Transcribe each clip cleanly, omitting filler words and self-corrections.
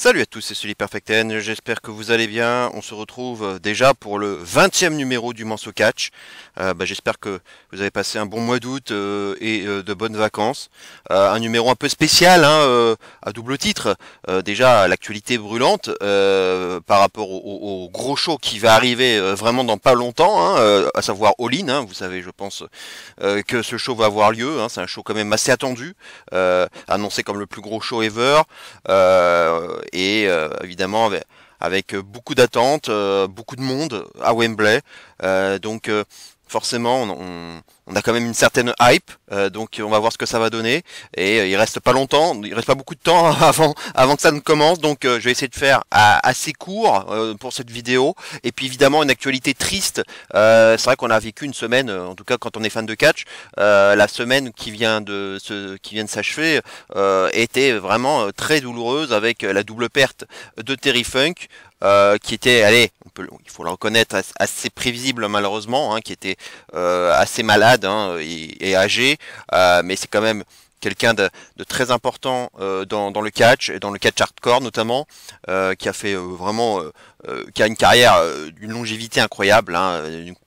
Salut à tous, c'est Sully Perfect N, j'espère que vous allez bien. On se retrouve déjà pour le 20e numéro du Manso Catch. J'espère que vous avez passé un bon mois d'août et de bonnes vacances. Un numéro un peu spécial, à double titre. Déjà, l'actualité brûlante par rapport au gros show qui va arriver vraiment dans pas longtemps, à savoir All In. Vous savez, je pense que ce show va avoir lieu. C'est un show quand même assez attendu, annoncé comme le plus gros show ever. Évidemment avec beaucoup d'attentes, beaucoup de monde à Wembley. Forcément, on a quand même une certaine hype, donc on va voir ce que ça va donner. Et il reste pas longtemps, il reste pas beaucoup de temps avant que ça ne commence, donc je vais essayer de faire assez court pour cette vidéo. Et puis évidemment une actualité triste. C'est vrai qu'on a vécu une semaine, en tout cas quand on est fan de catch, la semaine qui vient de s'achever était vraiment très douloureuse avec la double perte de Terry Funk. Qui était, allez, il faut le reconnaître, assez prévisible malheureusement, qui était assez malade et âgé, mais c'est quand même quelqu'un de très important dans le catch, et dans le catch hardcore notamment, qui a fait qui a une carrière d'une longévité incroyable,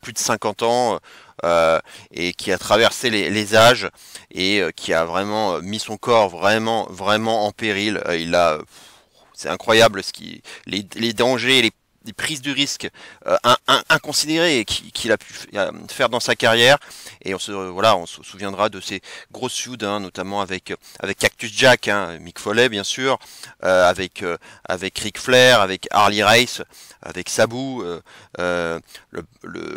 plus de 50 ans, et qui a traversé les âges et qui a vraiment mis son corps vraiment en péril. C'est incroyable les dangers, les prises de risque inconsidérées qu'il a pu faire dans sa carrière. Et on se souviendra de ces grosses feuds, notamment avec Cactus Jack, Mick Foley bien sûr, avec Ric Flair, avec Harley Race, avec Sabu,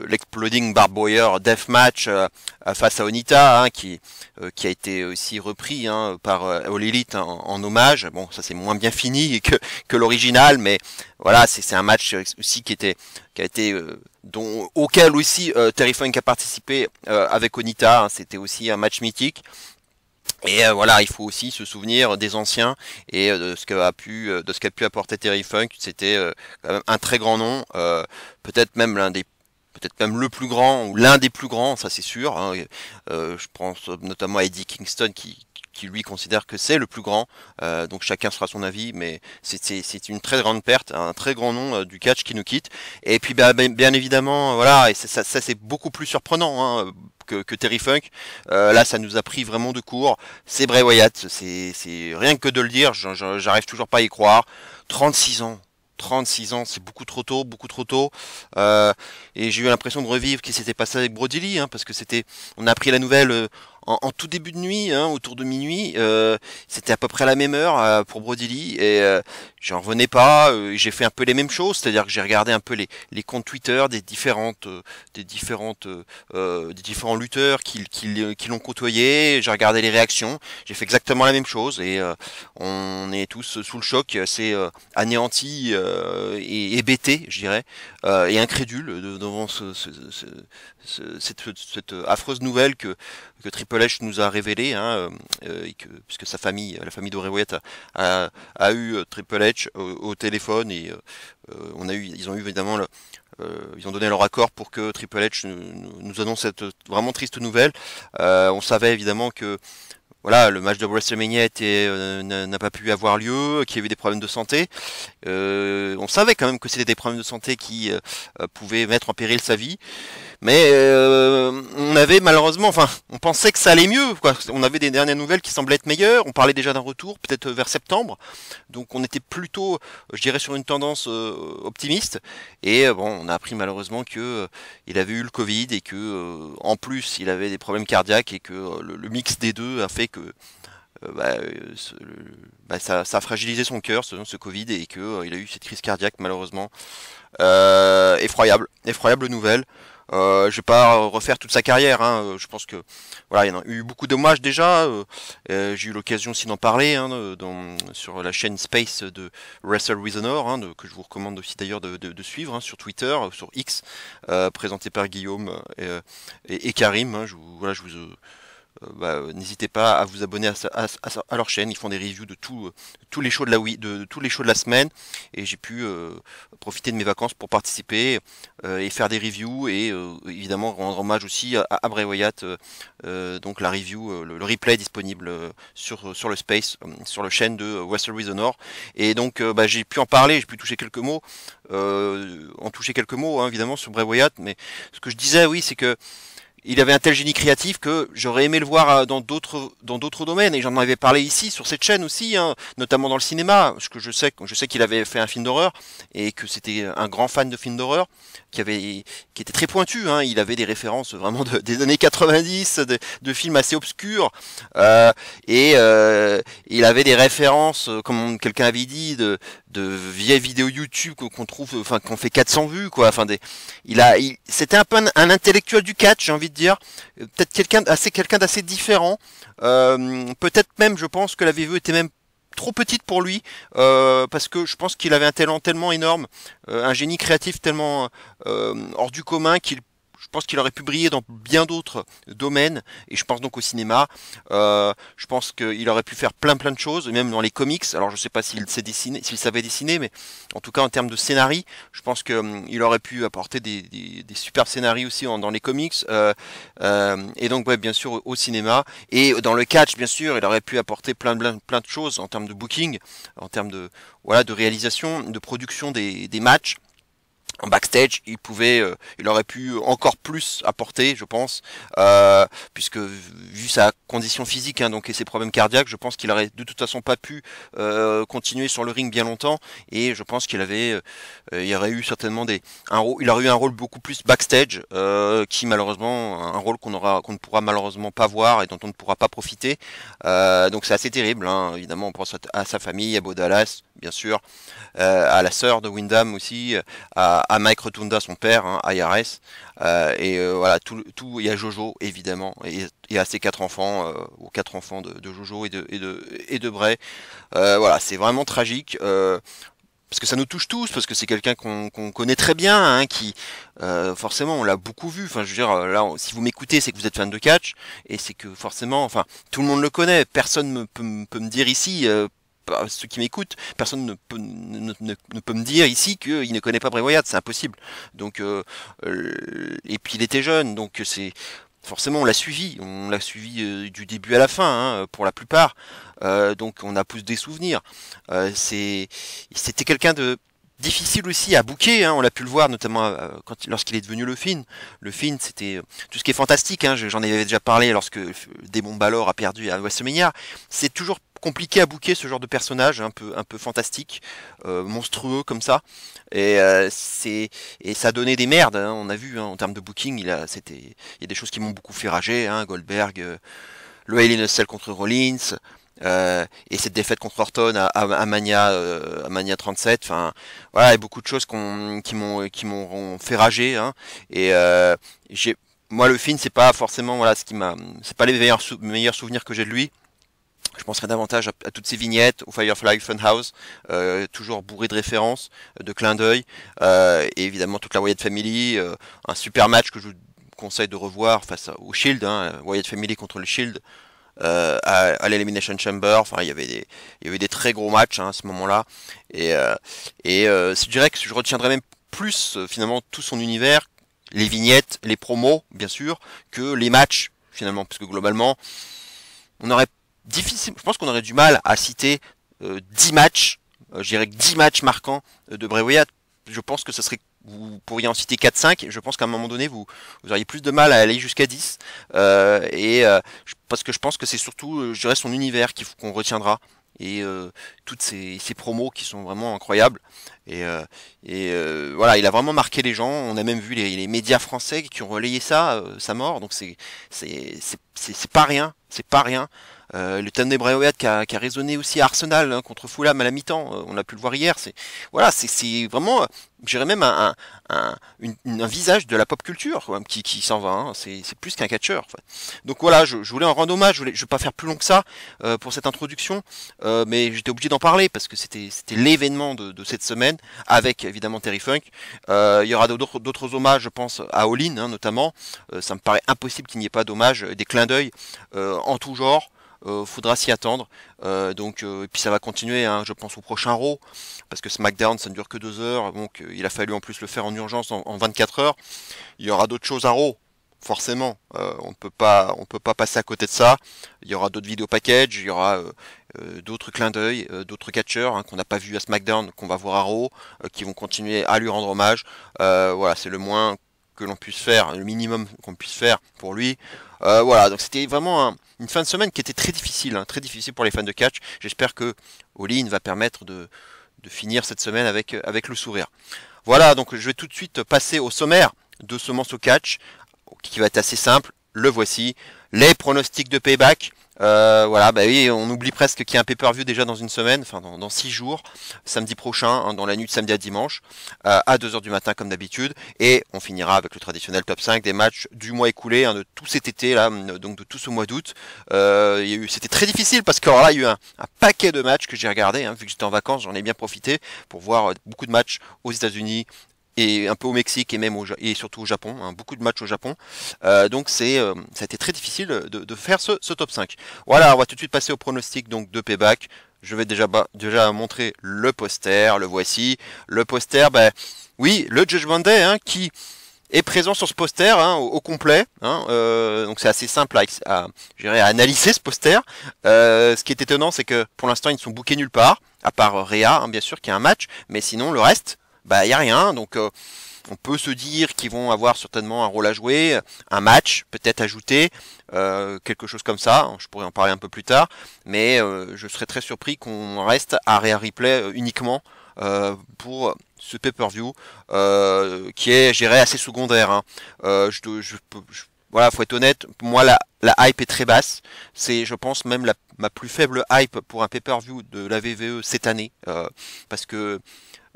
l'Exploding Barbed Wire Deathmatch face à Onita, qui a été aussi repris par All Elite en hommage. Bon, ça c'est moins bien fini que l'original, mais voilà, c'est un match aussi auquel aussi Terry Funk a participé avec Onita. C'était aussi un match mythique. Et voilà, il faut aussi se souvenir des anciens et de ce qu'a pu apporter Terry Funk. C'était quand même un très grand nom, peut-être même le plus grand ou l'un des plus grands, ça c'est sûr. Je pense notamment à Eddie Kingston qui lui considère que c'est le plus grand. Donc chacun fera son avis, mais c'est une très grande perte, un très grand nom du catch qui nous quitte. Et puis bien évidemment, voilà, et ça c'est beaucoup plus surprenant. Que Terry Funk. Là, ça nous a pris vraiment de court. C'est Bray Wyatt. C'est rien que de le dire. J'arrive toujours pas à y croire. 36 ans. 36 ans, c'est beaucoup trop tôt, beaucoup trop tôt. Et j'ai eu l'impression de revivre ce qui s'était passé avec Brody Lee, parce que on a appris la nouvelle en tout début de nuit, autour de minuit. C'était à peu près la même heure pour Brody Lee, et j'en revenais pas. J'ai fait un peu les mêmes choses, c'est-à-dire que j'ai regardé un peu les comptes Twitter des différents lutteurs qui l'ont côtoyé. J'ai regardé les réactions. J'ai fait exactement la même chose, et on est tous sous le choc, assez anéantis et hébétés, je dirais, et incrédules devant cette affreuse nouvelle que Triple H nous a révélée, puisque la famille de Bray Wyatt a eu Triple H au téléphone, et ils ont eu évidemment ils ont donné leur accord pour que Triple H nous annonce cette vraiment triste nouvelle. On savait évidemment que voilà, le match de WrestleMania n'a pas pu avoir lieu, qu'il y avait des problèmes de santé. On savait quand même que c'était des problèmes de santé qui pouvaient mettre en péril sa vie. Mais on avait malheureusement, on pensait que ça allait mieux, quoi. On avait des dernières nouvelles qui semblaient être meilleures. On parlait déjà d'un retour, peut-être vers septembre. Donc on était plutôt, je dirais, sur une tendance optimiste. Et on a appris malheureusement que il avait eu le Covid, et que en plus il avait des problèmes cardiaques, et que le mix des deux a fait que ça a fragilisé son cœur, ce Covid, et que il a eu cette crise cardiaque malheureusement. Effroyable nouvelle. Je vais pas refaire toute sa carrière, je pense que voilà, il y en a eu beaucoup d'hommages déjà. J'ai eu l'occasion aussi d'en parler sur la chaîne Space de Wrestle with Honor, que je vous recommande aussi d'ailleurs de suivre, sur Twitter, sur X, présenté par Guillaume et Karim. n'hésitez pas à vous abonner à leur chaîne. Ils font des reviews de tous les shows de de tous les shows de la semaine. Et j'ai pu profiter de mes vacances pour participer et faire des reviews et évidemment rendre hommage aussi à Bray Wyatt. Donc la review, le replay est disponible sur le Space, sur la chaîne de Wrestle With Honor. Et donc j'ai pu en parler, j'ai pu toucher quelques mots, hein, évidemment sur Bray Wyatt. Mais ce que je disais, oui, c'est que il avait un tel génie créatif que j'aurais aimé le voir dans d'autres domaines, et j'en avais parlé ici sur cette chaîne aussi, hein, notamment dans le cinéma, parce que je sais qu'il avait fait un film d'horreur et que c'était un grand fan de films d'horreur qui était très pointu, hein. Il avait des références vraiment des années 90, de films assez obscurs, et il avait des références, comme quelqu'un avait dit, de vieilles vidéos YouTube qu'on trouve, enfin qu'on fait 400 vues, quoi. Enfin c'était un peu un intellectuel du catch, j'ai envie de dire, peut-être quelqu'un d'assez différent. Peut-être même, je pense que la VVE était même trop petite pour lui, parce que je pense qu'il avait un talent tellement énorme, un génie créatif tellement hors du commun je pense qu'il aurait pu briller dans bien d'autres domaines, et je pense donc au cinéma. Je pense qu'il aurait pu faire plein de choses, même dans les comics. Alors je sais pas s'il savait dessiner, mais en tout cas en termes de scénarii, je pense qu'il aurait pu apporter des super scénarios aussi dans les comics. Et donc ouais, bien sûr au cinéma et dans le catch, bien sûr, il aurait pu apporter plein de choses en termes de booking, en termes de réalisation, de production des matchs. En backstage, il aurait pu encore plus apporter, je pense, puisque vu sa condition physique, hein, donc et ses problèmes cardiaques, je pense qu'il aurait de toute façon pas pu continuer sur le ring bien longtemps, et je pense il y aurait eu certainement il aurait eu un rôle beaucoup plus backstage, qui malheureusement un rôle qu'on ne pourra malheureusement pas voir et dont on ne pourra pas profiter. Donc c'est assez terrible, hein. Évidemment, on pense à sa famille, à Bo Dallas, bien sûr, à la sœur de Windham aussi, à Mike Rotunda, son père, hein, IRS, voilà, il y a Jojo évidemment, et à ses quatre enfants, aux quatre enfants de Jojo et de Bray. Voilà, c'est vraiment tragique. Parce que ça nous touche tous, parce que c'est quelqu'un qu'on connaît très bien, hein, qui forcément on l'a beaucoup vu. Enfin, je veux dire, là, si vous m'écoutez, c'est que vous êtes fan de catch, et c'est que forcément, enfin, tout le monde le connaît. Personne peut me dire ici, ceux qui m'écoutent, personne ne peut me dire ici qu'il ne connaît pas Bray Wyatt, c'est impossible. Donc, et puis il était jeune, donc c'est forcément on l'a suivi du début à la fin, hein, pour la plupart. Donc on a plus des souvenirs. C'était quelqu'un de difficile aussi à booker, hein, on l'a pu le voir notamment lorsqu'il est devenu le Finn. Le Finn, c'était tout ce qui est fantastique, hein, j'en avais déjà parlé lorsque Demon Balor a perdu à WrestleMania. C'est toujours compliqué à booker ce genre de personnage un peu fantastique, monstrueux comme ça, et ça donnait des merdes, hein, on a vu, hein, en termes de booking, il y a des choses qui m'ont beaucoup fait rager, hein, Goldberg, le Hell in a Cell contre Rollins, et cette défaite contre Orton à Mania 37, enfin voilà, il y a beaucoup de choses qui m'ont fait rager, hein, et moi le film, c'est pas forcément, voilà, c'est pas les meilleurs souvenirs que j'ai de lui. Je penserais davantage à toutes ces vignettes, au Firefly Funhouse, toujours bourré de références, de clins d'œil, et évidemment toute la Wyatt Family, un super match que je vous conseille de revoir au Shield, hein, Wyatt Family contre le Shield, à l'Elimination Chamber. Enfin, il y avait des très gros matchs, hein, à ce moment-là, je dirais que je retiendrai même plus finalement tout son univers, les vignettes, les promos, bien sûr, que les matchs finalement, parce que globalement, je pense qu'on aurait du mal à citer 10 matchs, je dirais que 10 matchs marquants de Bray Wyatt. Je pense que vous pourriez en citer 4-5, je pense qu'à un moment donné, vous auriez plus de mal à aller jusqu'à 10, parce que je pense que c'est surtout, je dirais, son univers qu'on retiendra, et toutes ces promos qui sont vraiment incroyables, voilà, il a vraiment marqué les gens. On a même vu les médias français qui ont relayé sa mort, donc c'est pas rien, c'est pas rien. Le Tammy Bray Wyatt qui a résonné aussi à Arsenal hein, contre Fulham à la mi-temps. On a pu le voir hier. C'est voilà, c'est vraiment, je dirais même un visage de la pop culture quoi, qui s'en va. Hein. C'est plus qu'un catcheur. En fait. Donc voilà, je voulais en rendre hommage. Je vais pas faire plus long que ça pour cette introduction, mais j'étais obligé d'en parler parce que c'était l'événement de cette semaine avec évidemment Terry Funk. Il y aura d'autres hommages, je pense à All In hein, notamment. Ça me paraît impossible qu'il n'y ait pas d'hommage, des clins d'œil en tout genre. Faudra s'y attendre. Et puis ça va continuer, hein, je pense au prochain Raw, parce que SmackDown ça ne dure que 2 heures, donc il a fallu en plus le faire en urgence en 24 heures. Il y aura d'autres choses à Raw, forcément. On peut pas passer à côté de ça. Il y aura d'autres vidéos package, il y aura d'autres clins d'œil, d'autres catcheurs hein, qu'on n'a pas vu à SmackDown, qu'on va voir à Raw, qui vont continuer à lui rendre hommage. Voilà, c'est le moins que l'on puisse faire, le minimum qu'on puisse faire pour lui. Voilà, donc c'était vraiment une fin de semaine qui était très difficile, hein, très difficile pour les fans de catch. J'espère que All In va permettre de finir cette semaine avec le sourire. Voilà, donc je vais tout de suite passer au sommaire de ce morceau catch, qui va être assez simple. Le voici, les pronostics de Payback. Voilà, bah oui, on oublie presque qu'il y a un pay-per-view déjà dans une semaine, enfin dans 6 jours, samedi prochain, hein, dans la nuit de samedi à dimanche, à 2 heures du matin comme d'habitude, et on finira avec le traditionnel top 5 des matchs du mois écoulé, hein, de tout cet été là, donc de tout ce mois d'août. C'était très difficile parce que alors là il y a eu un paquet de matchs que j'ai regardé, hein, vu que j'étais en vacances, j'en ai bien profité pour voir beaucoup de matchs aux États-Unis et un peu au Mexique et même et surtout au Japon, hein, beaucoup de matchs au Japon. Donc ça a été très difficile de faire ce top 5. Voilà, on va tout de suite passer au pronostic donc de Payback. Je vais déjà montrer le poster, le voici. Le poster, ben oui, le Judgment Day hein, qui est présent sur ce poster hein, au complet. Hein, donc c'est assez simple à analyser ce poster. Ce qui est étonnant, c'est que pour l'instant ils ne sont bookés nulle part, à part Rhea, hein, bien sûr, qui a un match, mais sinon le reste, bah y a rien. Donc on peut se dire qu'ils vont avoir certainement un rôle à jouer, un match peut-être ajouté, quelque chose comme ça. Je pourrais en parler un peu plus tard, mais je serais très surpris qu'on reste à Rhea Ripley uniquement pour ce pay-per-view qui est, géré assez secondaire. Hein. Voilà, faut être honnête. Moi, la hype est très basse. C'est, je pense, même ma plus faible hype pour un pay-per-view de la WWE cette année, parce que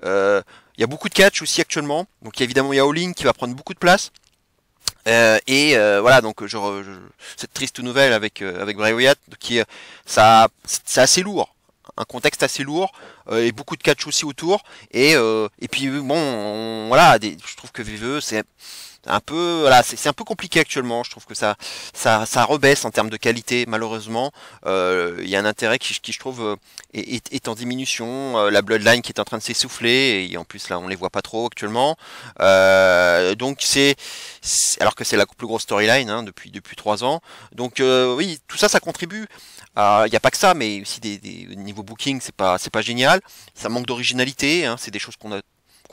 il y a beaucoup de catch aussi actuellement. Donc évidemment il y a All In qui va prendre beaucoup de place. Voilà, donc cette triste nouvelle avec Bray Wyatt, c'est assez lourd, un contexte assez lourd et beaucoup de catch aussi autour. Et puis bon, voilà, je trouve que VVE c'est un peu, voilà, c'est un peu compliqué actuellement. Je trouve que ça rebaisse en termes de qualité, malheureusement. Il y a un intérêt qui je trouve est en diminution. La Bloodline qui est en train de s'essouffler et en plus là on les voit pas trop actuellement. Donc alors que c'est la plus grosse storyline hein, depuis 3 ans. Donc oui, tout ça contribue. Il n'y a pas que ça, mais aussi au niveau booking, c'est pas génial. Ça manque d'originalité. Hein, c'est des choses qu'on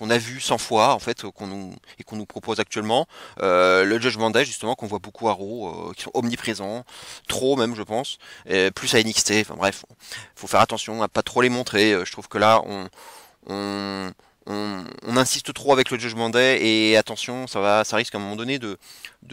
a vu 100 fois en fait qu'on nous propose actuellement. Le Judgment Day justement qu'on voit beaucoup à Raw, qui sont omniprésents, trop même je pense, plus à NXT. Enfin bref, faut faire attention à pas trop les montrer. Je trouve que là on insiste trop avec le Judgment Day et attention, ça risque à un moment donné de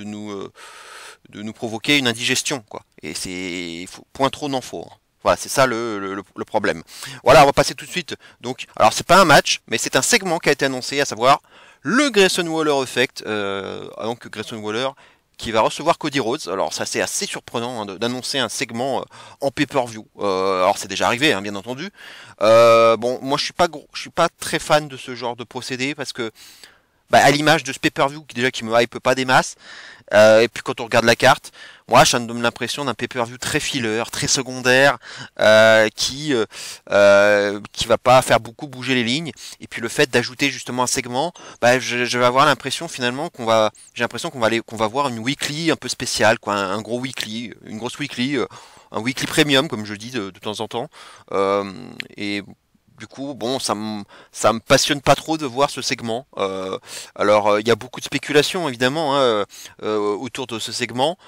nous provoquer une indigestion quoi. Et point trop n'en faut. Hein. Voilà, c'est ça le problème. Voilà, on va passer tout de suite. Donc, alors c'est pas un match, mais c'est un segment qui a été annoncé, à savoir le Grayson Waller Effect. Donc Grayson Waller qui va recevoir Cody Rhodes. Alors ça c'est assez surprenant hein, d'annoncer un segment en pay-per-view. Alors c'est déjà arrivé, hein, bien entendu. Bon, moi je suis pas très fan de ce genre de procédé parce que à l'image de ce pay-per-view qui me hype pas des masses. Et puis quand on regarde la carte, moi ça me donne l'impression d'un pay-per-view très filler, très secondaire, qui va pas faire beaucoup bouger les lignes. Et puis le fait d'ajouter justement un segment, je vais avoir l'impression finalement qu'on va voir une weekly un peu spéciale, quoi, un gros weekly, une grosse weekly, un weekly premium comme je dis de temps en temps. Et du coup, bon, ça me passionne pas trop de voir ce segment. Alors, il y a beaucoup de spéculations évidemment hein, autour de ce segment.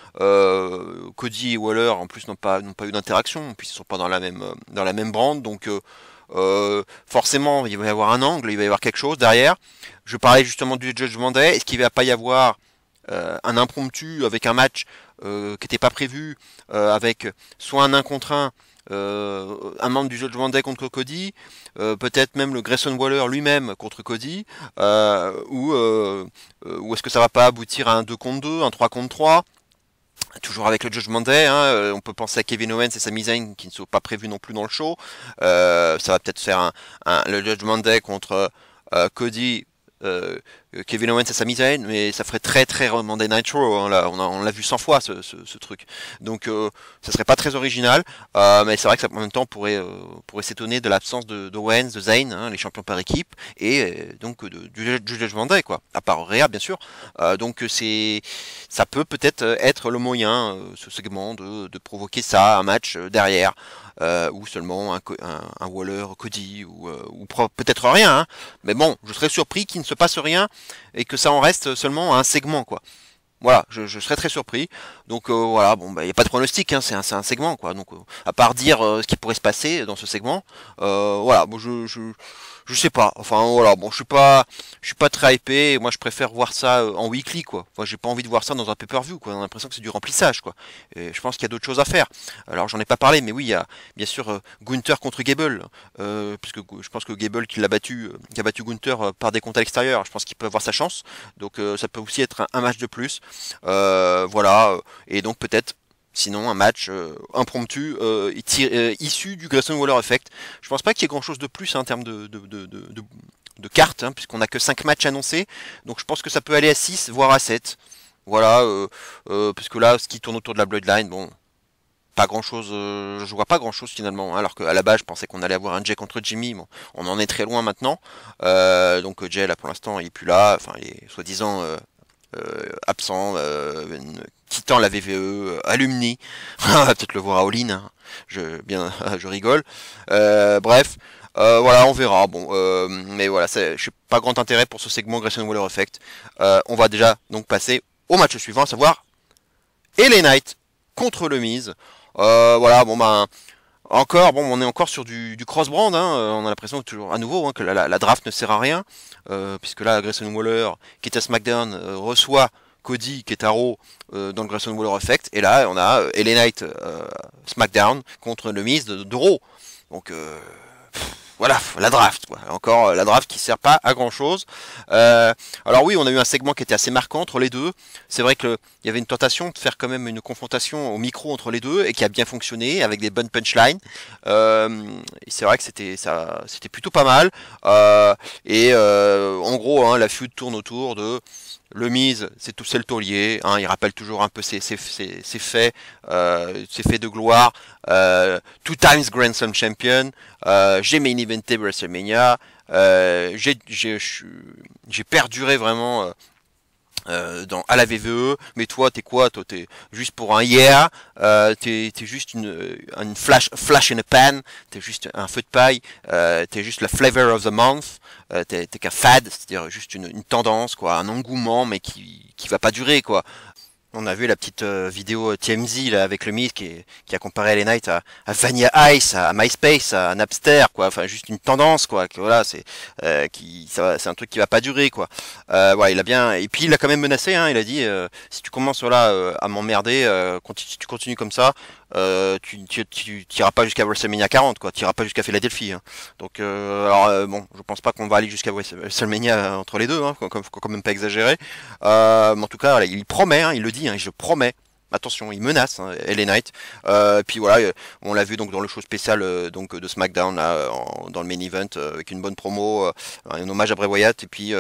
Cody et Waller, en plus, n'ont pas eu d'interaction, puisqu'ils sont pas dans la même brand, donc forcément, il va y avoir un angle, il va y avoir quelque chose derrière. Je parlais justement du Judgment Day. Est-ce qu'il va pas y avoir un impromptu avec un match qui n'était pas prévu, avec soit un 1 contre un membre du Judgment Day contre Cody, peut-être même le Grayson Waller lui-même contre Cody, ou est-ce que ça va pas aboutir à un 2 contre 2, un 3 contre 3, toujours avec le Judgment Day, hein, on peut penser à Kevin Owens et Sami Zayn qui ne sont pas prévus non plus dans le show. Ça va peut-être faire le Judgment Day contre Cody, Kevin Owens et Sami Zayn, mais ça ferait très très Monday Night Raw, hein, là, on l'a vu 100 fois ce truc. Donc ça serait pas très original, mais c'est vrai que ça, en même temps pourrait s'étonner de l'absence de Owens, de Zayn, hein, les champions par équipe, et donc du Judgment Day, quoi. À part Rhea bien sûr. Donc ça peut-être être le moyen, ce segment, de provoquer ça, un match derrière. Ou seulement un Waller Cody, ou peut-être rien, hein. Mais bon, je serais surpris qu'il ne se passe rien et que ça en reste seulement un segment, quoi. Voilà, je serais très surpris. Donc voilà, bon, bah, il n'y a pas de pronostic, hein, c'est un segment, quoi. Donc à part dire ce qui pourrait se passer dans ce segment, voilà, bon, je sais pas. Enfin voilà, bon, je suis pas très hypé. Moi, je préfère voir ça en weekly, quoi. Moi, j'ai pas envie de voir ça dans un pay-per-view, quoi. On a l'impression que c'est du remplissage, quoi. Et je pense qu'il y a d'autres choses à faire. Alors, j'en ai pas parlé, mais oui, il y a bien sûr Gunther contre Gable, puisque je pense que Gable qui a battu Gunther par des comptes à l'extérieur. Je pense qu'il peut avoir sa chance. Donc, ça peut aussi être un match de plus. Voilà, et donc peut-être sinon un match impromptu issu du Grayson Waller Effect. Je pense pas qu'il y ait grand chose de plus, hein, en termes de cartes, hein, puisqu'on a que 5 matchs annoncés, donc je pense que ça peut aller à 6 voire à 7. Voilà, parce que là ce qui tourne autour de la Bloodline, bon, pas grand chose, je vois pas grand chose finalement, hein, alors qu'à la base je pensais qu'on allait avoir un Jay contre Jimmy. Bon, on en est très loin maintenant, donc Jay là pour l'instant il est plus là, enfin il est soi-disant absent, quittant la VVE, alumni. On va peut-être le voir à All-In, hein. Je rigole. Bref, voilà, on verra. Bon, mais voilà, je suis pas grand intérêt pour ce segment Grayson Waller Effect. On va déjà donc passer au match suivant, à savoir LA Knight contre le Miz. Voilà, bon ben. Encore, bon, on est encore sur du cross-brand, hein. On a l'impression que toujours, à nouveau, hein, que la draft ne sert à rien, puisque là, Grayson Waller, qui est à SmackDown, reçoit Cody, qui est à Raw, dans le Grayson Waller Effect, et là, on a LA Knight SmackDown contre le Miz de Raw. Donc, voilà, la draft, quoi. Encore la draft qui sert pas à grand chose. Alors oui, on a eu un segment qui était assez marquant entre les deux. C'est vrai qu'il y avait une tentation de faire quand même une confrontation au micro entre les deux et qui a bien fonctionné avec des bonnes punchlines. Et c'est vrai que c'était plutôt pas mal. En gros, hein, la feud tourne autour de le Miz, c'est le taulier, hein, il rappelle toujours un peu ses faits de gloire. Two times Grand Slam champion, j'ai main eventé WrestleMania, j'ai perduré vraiment à la VVE, mais toi t'es quoi? Toi t'es juste pour un yeah, t'es juste une flash in a pan, t'es juste un feu de paille, t'es juste la flavor of the month, t'es qu'un fad, c'est-à-dire juste une tendance, quoi, un engouement, mais qui va pas durer, quoi. On a vu la petite vidéo TMZ là, avec le Miz qui a comparé les Knights à Vanilla Ice, à MySpace, à Napster, quoi. Enfin, juste une tendance, quoi. Que voilà, c'est un truc qui va pas durer, quoi. Ouais, il a bien. Et puis il a quand même menacé, hein. Il a dit si tu commences là à m'emmerder, si tu continues comme ça, tu iras pas jusqu'à WrestleMania 40, quoi. Tu iras pas jusqu'à Philadelphie, hein. Donc, bon, je pense pas qu'on va aller jusqu'à WrestleMania entre les deux, hein. Faut quand même pas exagérer. Mais en tout cas, voilà, il promet, hein, il le dit, hein, je promets. Attention, il menace, hein, LA Knight. Puis voilà, on l'a vu donc dans le show spécial donc de SmackDown là, dans le main event avec une bonne promo, un hommage à Bray Wyatt. Et puis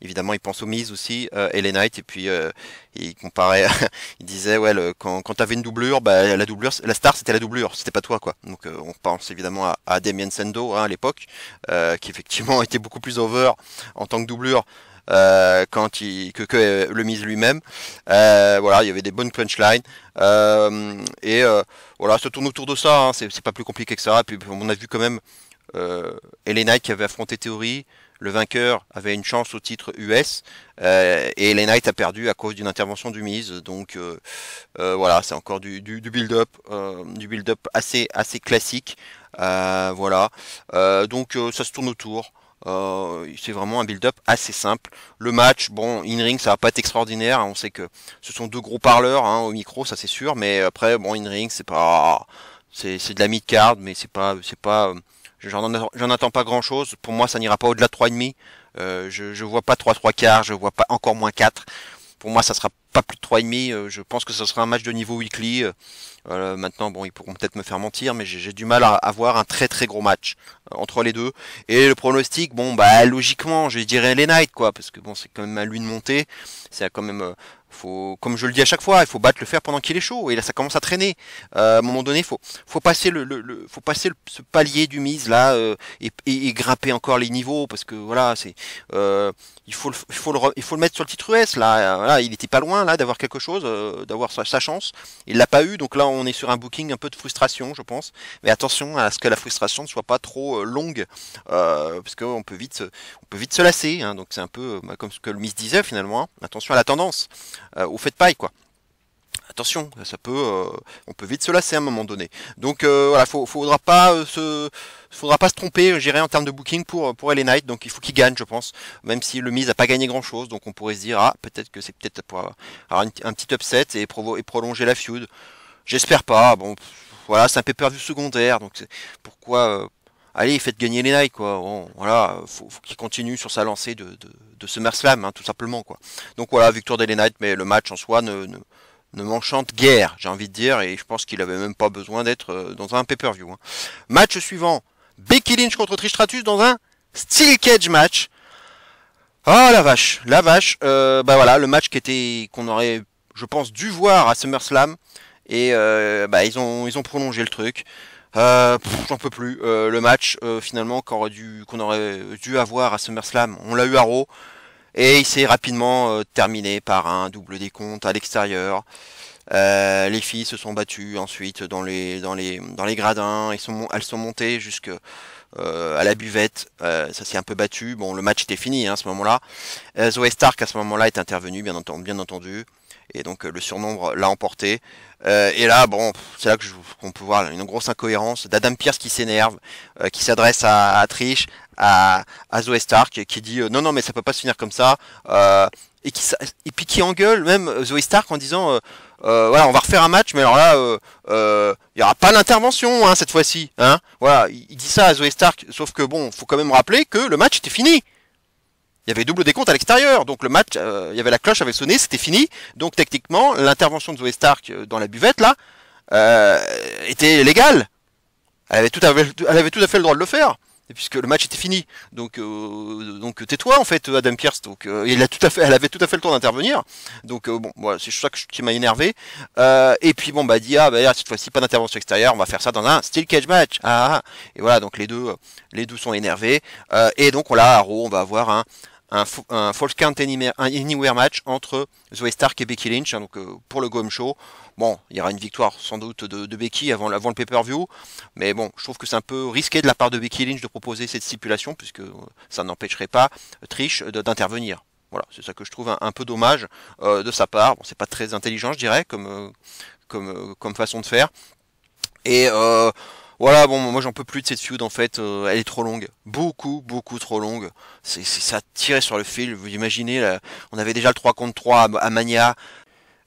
évidemment, il pense aux Miz aussi, LA Knight. Et puis il comparait, il disait ouais, quand t'avais une doublure, bah la doublure, la star c'était la doublure, c'était pas toi, quoi. Donc on pense évidemment à Damien Sandow, hein, à l'époque, qui effectivement était beaucoup plus over en tant que doublure que le Miz lui-même. Voilà, il y avait des bonnes punchlines. Voilà, ça tourne autour de ça, hein, c'est pas plus compliqué que ça. Et puis on a vu quand même LA Knight qui avait affronté Theory. Le vainqueur avait une chance au titre US, et LA Knight a perdu à cause d'une intervention du Miz. Donc voilà, c'est encore du build-up, assez classique. Voilà, donc ça se tourne autour. C'est vraiment un build-up assez simple. Le match, bon, in-ring, ça va pas être extraordinaire, hein. On sait que ce sont deux gros parleurs, hein, au micro, ça c'est sûr. Mais après, bon, in-ring, c'est de la mid-card, mais j'en attends pas grand-chose. Pour moi, ça n'ira pas au-delà de 3,5. Je vois pas 3 quarts, je vois pas encore moins 4. Pour moi, ça sera pas plus de 3,5. Je pense que ce sera un match de niveau weekly. Maintenant, bon, ils pourront peut-être me faire mentir, mais j'ai du mal à avoir un très très gros match entre les deux. Et le pronostic, bon, bah logiquement, je dirais les Knights, quoi, parce que bon, c'est quand même à lui de monter. C'est quand même, comme je le dis à chaque fois, il faut battre le fer pendant qu'il est chaud. Et là, ça commence à traîner. À un moment donné, faut passer faut passer ce palier du mise là, et grimper encore les niveaux, parce que voilà, il faut le mettre sur le titre US là. Voilà, il était pas loin là d'avoir quelque chose, d'avoir sa chance. Il l'a pas eu, donc là on est sur un booking un peu de frustration, je pense. Mais attention à ce que la frustration ne soit pas trop longue, parce qu'on on peut vite se lasser. Hein, donc c'est un peu comme ce que le Miss disait finalement. Hein. Attention à la tendance, au fait de paille quoi. Attention, on peut vite se lasser à un moment donné. Donc voilà, faudra pas se tromper, je dirais, en termes de booking pour LA Knight. Donc il faut qu'il gagne, je pense, même si le Miz a pas gagné grand chose. Donc on pourrait se dire, ah, peut-être que c'est peut-être pour avoir un petit upset et prolonger la feud. J'espère pas. Bon, voilà, c'est un pay-per-view secondaire, donc pourquoi allez, faites gagner les Knights, quoi. Bon, voilà, faut qu'il continue sur sa lancée de SummerSlam, hein, tout simplement, quoi. Donc voilà, victoire des Knights, mais le match en soi ne m'enchante guère, j'ai envie de dire, et je pense qu'il avait même pas besoin d'être dans un pay-per-view. Hein. Match suivant, Becky Lynch contre Trish Stratus dans un Steel Cage match. Oh la vache, bah voilà, le match qu'on aurait, je pense, dû voir à SummerSlam, et bah ils ont prolongé le truc. J'en peux plus. Le match finalement qu'on aurait dû avoir à SummerSlam, on l'a eu à Raw. Et il s'est rapidement terminé par un double décompte à l'extérieur. Les filles se sont battues ensuite dans les gradins. Elles sont montées jusque à la buvette. Ça s'est un peu battu. Bon, le match était fini hein, à ce moment-là. Zoe Stark à ce moment-là est intervenue, bien entendu. Et donc le surnombre l'a emporté. Et là, bon, c'est là qu'on peut voir une grosse incohérence d'Adam Pierce qui s'énerve, qui s'adresse à Trish, à Zoe Stark, qui dit non non mais ça peut pas se finir comme ça, et puis qui engueule même Zoe Stark en disant voilà on va refaire un match mais alors là il y aura pas d'intervention hein, cette fois-ci hein. Voilà, il dit ça à Zoe Stark, sauf que bon, faut quand même rappeler que le match était fini. Il y avait double décompte à l'extérieur, donc le match, il y avait la cloche avait sonné, c'était fini. Donc techniquement, l'intervention de Zoe Stark dans la buvette là était légale. Elle avait tout à fait le droit de le faire, puisque le match était fini. Donc tais-toi en fait, Adam Pierce. Donc elle avait tout à fait le temps d'intervenir. Donc bon, voilà, c'est ça qui m'a énervé. Et puis bon bah dit ah bah cette fois-ci pas d'intervention extérieure, on va faire ça dans un steel cage match. Et voilà donc les deux sont énervés. Et donc voilà à Raw on va avoir un Falls Count Anywhere match entre Zoe Stark et Becky Lynch, hein, donc pour le Go Home Show. Bon, il y aura une victoire sans doute de Becky avant le pay-per-view, mais bon, je trouve que c'est un peu risqué de la part de Becky Lynch de proposer cette stipulation, puisque ça n'empêcherait pas Trish d'intervenir. Voilà, c'est ça que je trouve un peu dommage de sa part. Bon, c'est pas très intelligent, je dirais, comme façon de faire. Et voilà, bon, moi j'en peux plus de cette feud en fait, elle est trop longue, beaucoup trop longue. Ça tirait sur le fil, vous imaginez, là, on avait déjà le 3 contre 3 à Mania,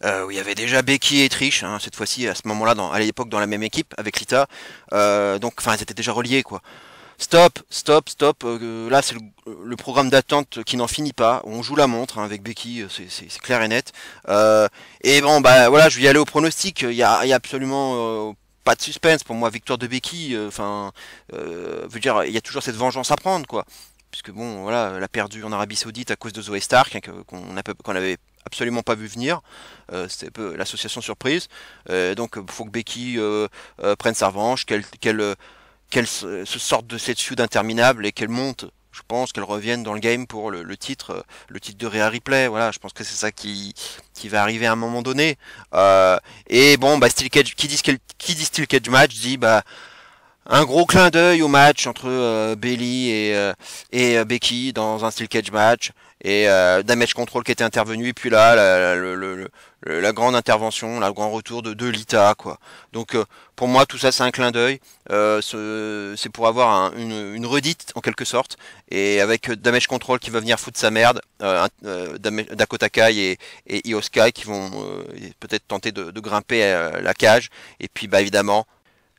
où il y avait déjà Becky et Trish, hein, cette fois-ci à ce moment-là, à l'époque dans la même équipe avec Lita, donc enfin elles étaient déjà reliées quoi. Stop, là c'est programme d'attente qui n'en finit pas, on joue la montre hein, avec Becky, c'est clair et net. Et bon bah voilà, je vais y aller au pronostic, il y a absolument pas de suspense pour moi, victoire de Becky, veut dire, il y a toujours cette vengeance à prendre, quoi. Puisque bon, voilà, elle a perdu en Arabie Saoudite à cause de Zoe Stark, hein, qu'on avait absolument pas vu venir. C'était un peu l'association surprise. Donc, faut que Becky prenne sa revanche, qu'elle se sorte de cette feud interminable et qu'elle monte. Je pense qu'elle revienne dans le game pour le titre de Rhea Ripley. Voilà, je pense que c'est ça qui va arriver à un moment donné. Et bon, bah Steel Cage, qui dit Steel Cage match dit bah Un gros clin d'œil au match entre Bayley et Becky dans un steel cage match et Damage Control qui était intervenu et puis là la grande intervention, le grand retour de Lita quoi. Donc pour moi tout ça c'est un clin d'œil, c'est pour avoir une redite en quelque sorte et avec Damage Control qui va venir foutre sa merde, Dakota Kai et Io Sky qui vont peut-être tenter de grimper la cage et puis bah évidemment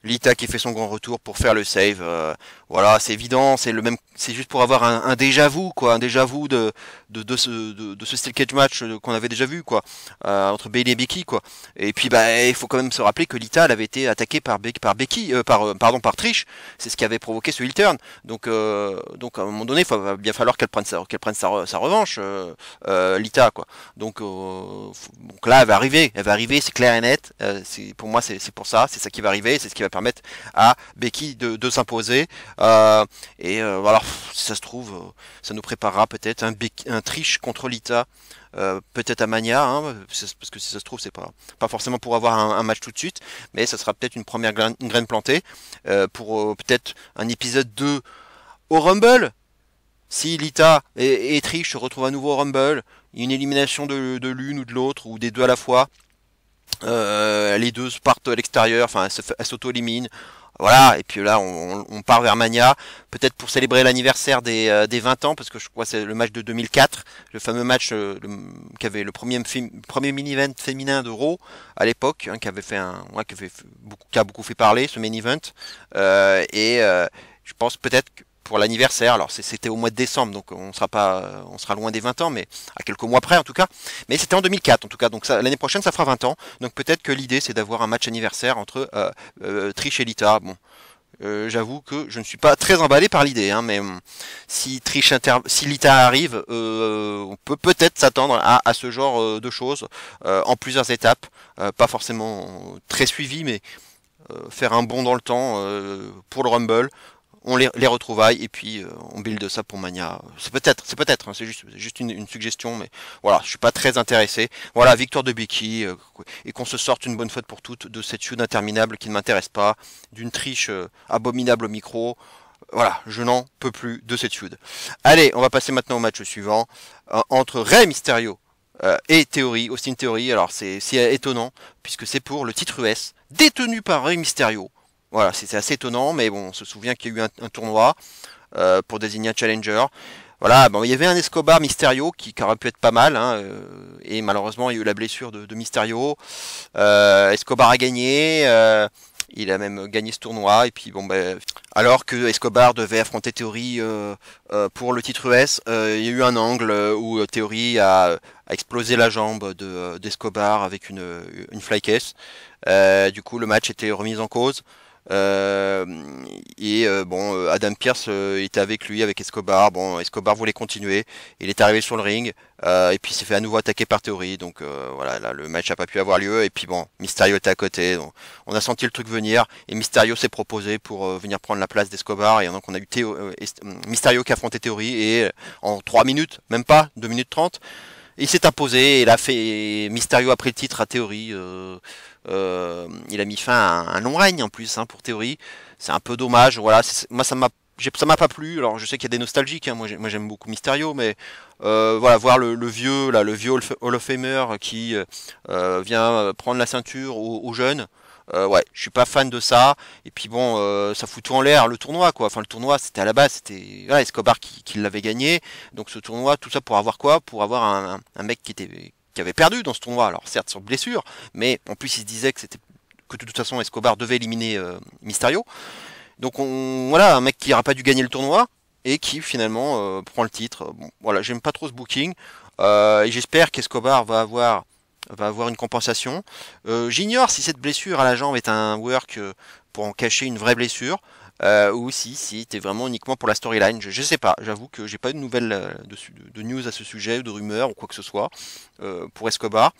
Lita qui fait son grand retour pour faire le save. Voilà, c'est évident, c'est le même, c'est juste pour avoir un déjà vu quoi, un déjà vu de ce steel cage match qu'on avait déjà vu quoi, entre Bayley et Becky quoi. Et puis bah il faut quand même se rappeler que Lita elle avait été attaquée par Becky, par Trish. C'est ce qui avait provoqué ce heel turn. Donc à un moment donné, il va bien falloir qu'elle prenne sa revanche, Lita quoi. Donc là elle va arriver, c'est clair et net. Pour moi c'est pour ça, c'est ça qui va arriver, c'est ce qui va permettre à Becky de s'imposer. Voilà, si ça se trouve, ça nous préparera peut-être un Trish contre Lita, peut-être à Mania, hein, parce que si ça se trouve, c'est pas forcément pour avoir un match tout de suite, mais ça sera peut-être une première graine plantée pour peut-être un épisode 2 au Rumble. Si Lita et Trish se retrouvent à nouveau au Rumble, une élimination de l'une ou de l'autre, ou des deux à la fois, les deux partent à l'extérieur, enfin elles s'auto-éliminent. Voilà, et puis là on part vers Mania, peut-être pour célébrer l'anniversaire des 20 ans, parce que je crois que c'est le match de 2004, le fameux match qui avait le premier mini-event féminin de Raw à l'époque, hein, qui a beaucoup fait parler, ce main-event, je pense peut-être que pour l'anniversaire, alors c'était au mois de décembre, donc on sera loin des 20 ans, mais à quelques mois près en tout cas, mais c'était en 2004 en tout cas, donc l'année prochaine ça fera 20 ans, donc peut-être que l'idée c'est d'avoir un match anniversaire entre Trish et Lita. Bon, j'avoue que je ne suis pas très emballé par l'idée, hein, mais si Lita arrive, on peut peut-être s'attendre à ce genre de choses en plusieurs étapes, pas forcément très suivies, mais faire un bond dans le temps pour le Rumble, on les retrouvailles et puis on build ça pour Mania. C'est peut-être, hein, c'est juste une suggestion, mais voilà, je suis pas très intéressé. Voilà, victoire de Becky et qu'on se sorte une bonne fois pour toutes de cette feud interminable qui ne m'intéresse pas, d'une triche abominable au micro. Voilà, je n'en peux plus de cette feud. Allez, on va passer maintenant au match suivant entre Rey Mysterio et Austin Theory. Alors c'est étonnant puisque c'est pour le titre US détenu par Rey Mysterio. Voilà, c'est assez étonnant, mais bon, on se souvient qu'il y a eu un tournoi pour désigner un challenger. Voilà, bon, il y avait un Escobar Mysterio qui aurait pu être pas mal, hein, et malheureusement il y a eu la blessure de Mysterio. Escobar a gagné, il a même gagné ce tournoi, et puis bon ben, alors que Escobar devait affronter Theory pour le titre US, il y a eu un angle où Theory a explosé la jambe d'Escobar avec une fly case. Du coup le match était remis en cause. Adam Pearce était avec lui, avec Escobar. Bon, Escobar voulait continuer. Il est arrivé sur le ring et puis il s'est fait à nouveau attaquer par Theory. Donc voilà, là, le match n'a pas pu avoir lieu. Et puis bon, Mysterio était à côté. Donc, on a senti le truc venir et Mysterio s'est proposé pour venir prendre la place d'Escobar. Et donc on a eu Mysterio qui a affronté Theory et en 3 minutes, même pas 2 minutes 30, il s'est imposé. Et il a fait Mysterio a pris le titre à Theory. Il a mis fin à un long règne en plus, hein, pour Theory. C'est un peu dommage. Voilà, moi ça m'a pas plu. Alors je sais qu'il y a des nostalgiques, hein. Moi j'aime beaucoup Mysterio, mais voilà, voir le vieux Hall of Famer qui vient prendre la ceinture aux jeunes. Ouais, je suis pas fan de ça. Et puis bon, ça fout tout en l'air le tournoi quoi. Enfin le tournoi c'était à la base, c'était voilà, Escobar qui l'avait gagné. Donc ce tournoi, tout ça pour avoir quoi? Pour avoir un mec qui avait perdu dans ce tournoi. Alors certes sur blessure, mais en plus il se disait que de toute façon Escobar devait éliminer Mysterio. Donc voilà, un mec qui n'aurait pas dû gagner le tournoi et qui finalement prend le titre. Bon, voilà, j'aime pas trop ce booking et j'espère qu'Escobar va avoir une compensation. J'ignore si cette blessure à la jambe est un work pour en cacher une vraie blessure. Ou si c'était vraiment uniquement pour la storyline, je sais pas, j'avoue que j'ai pas eu de nouvelles de news à ce sujet, ou de rumeurs ou quoi que ce soit pour Escobar.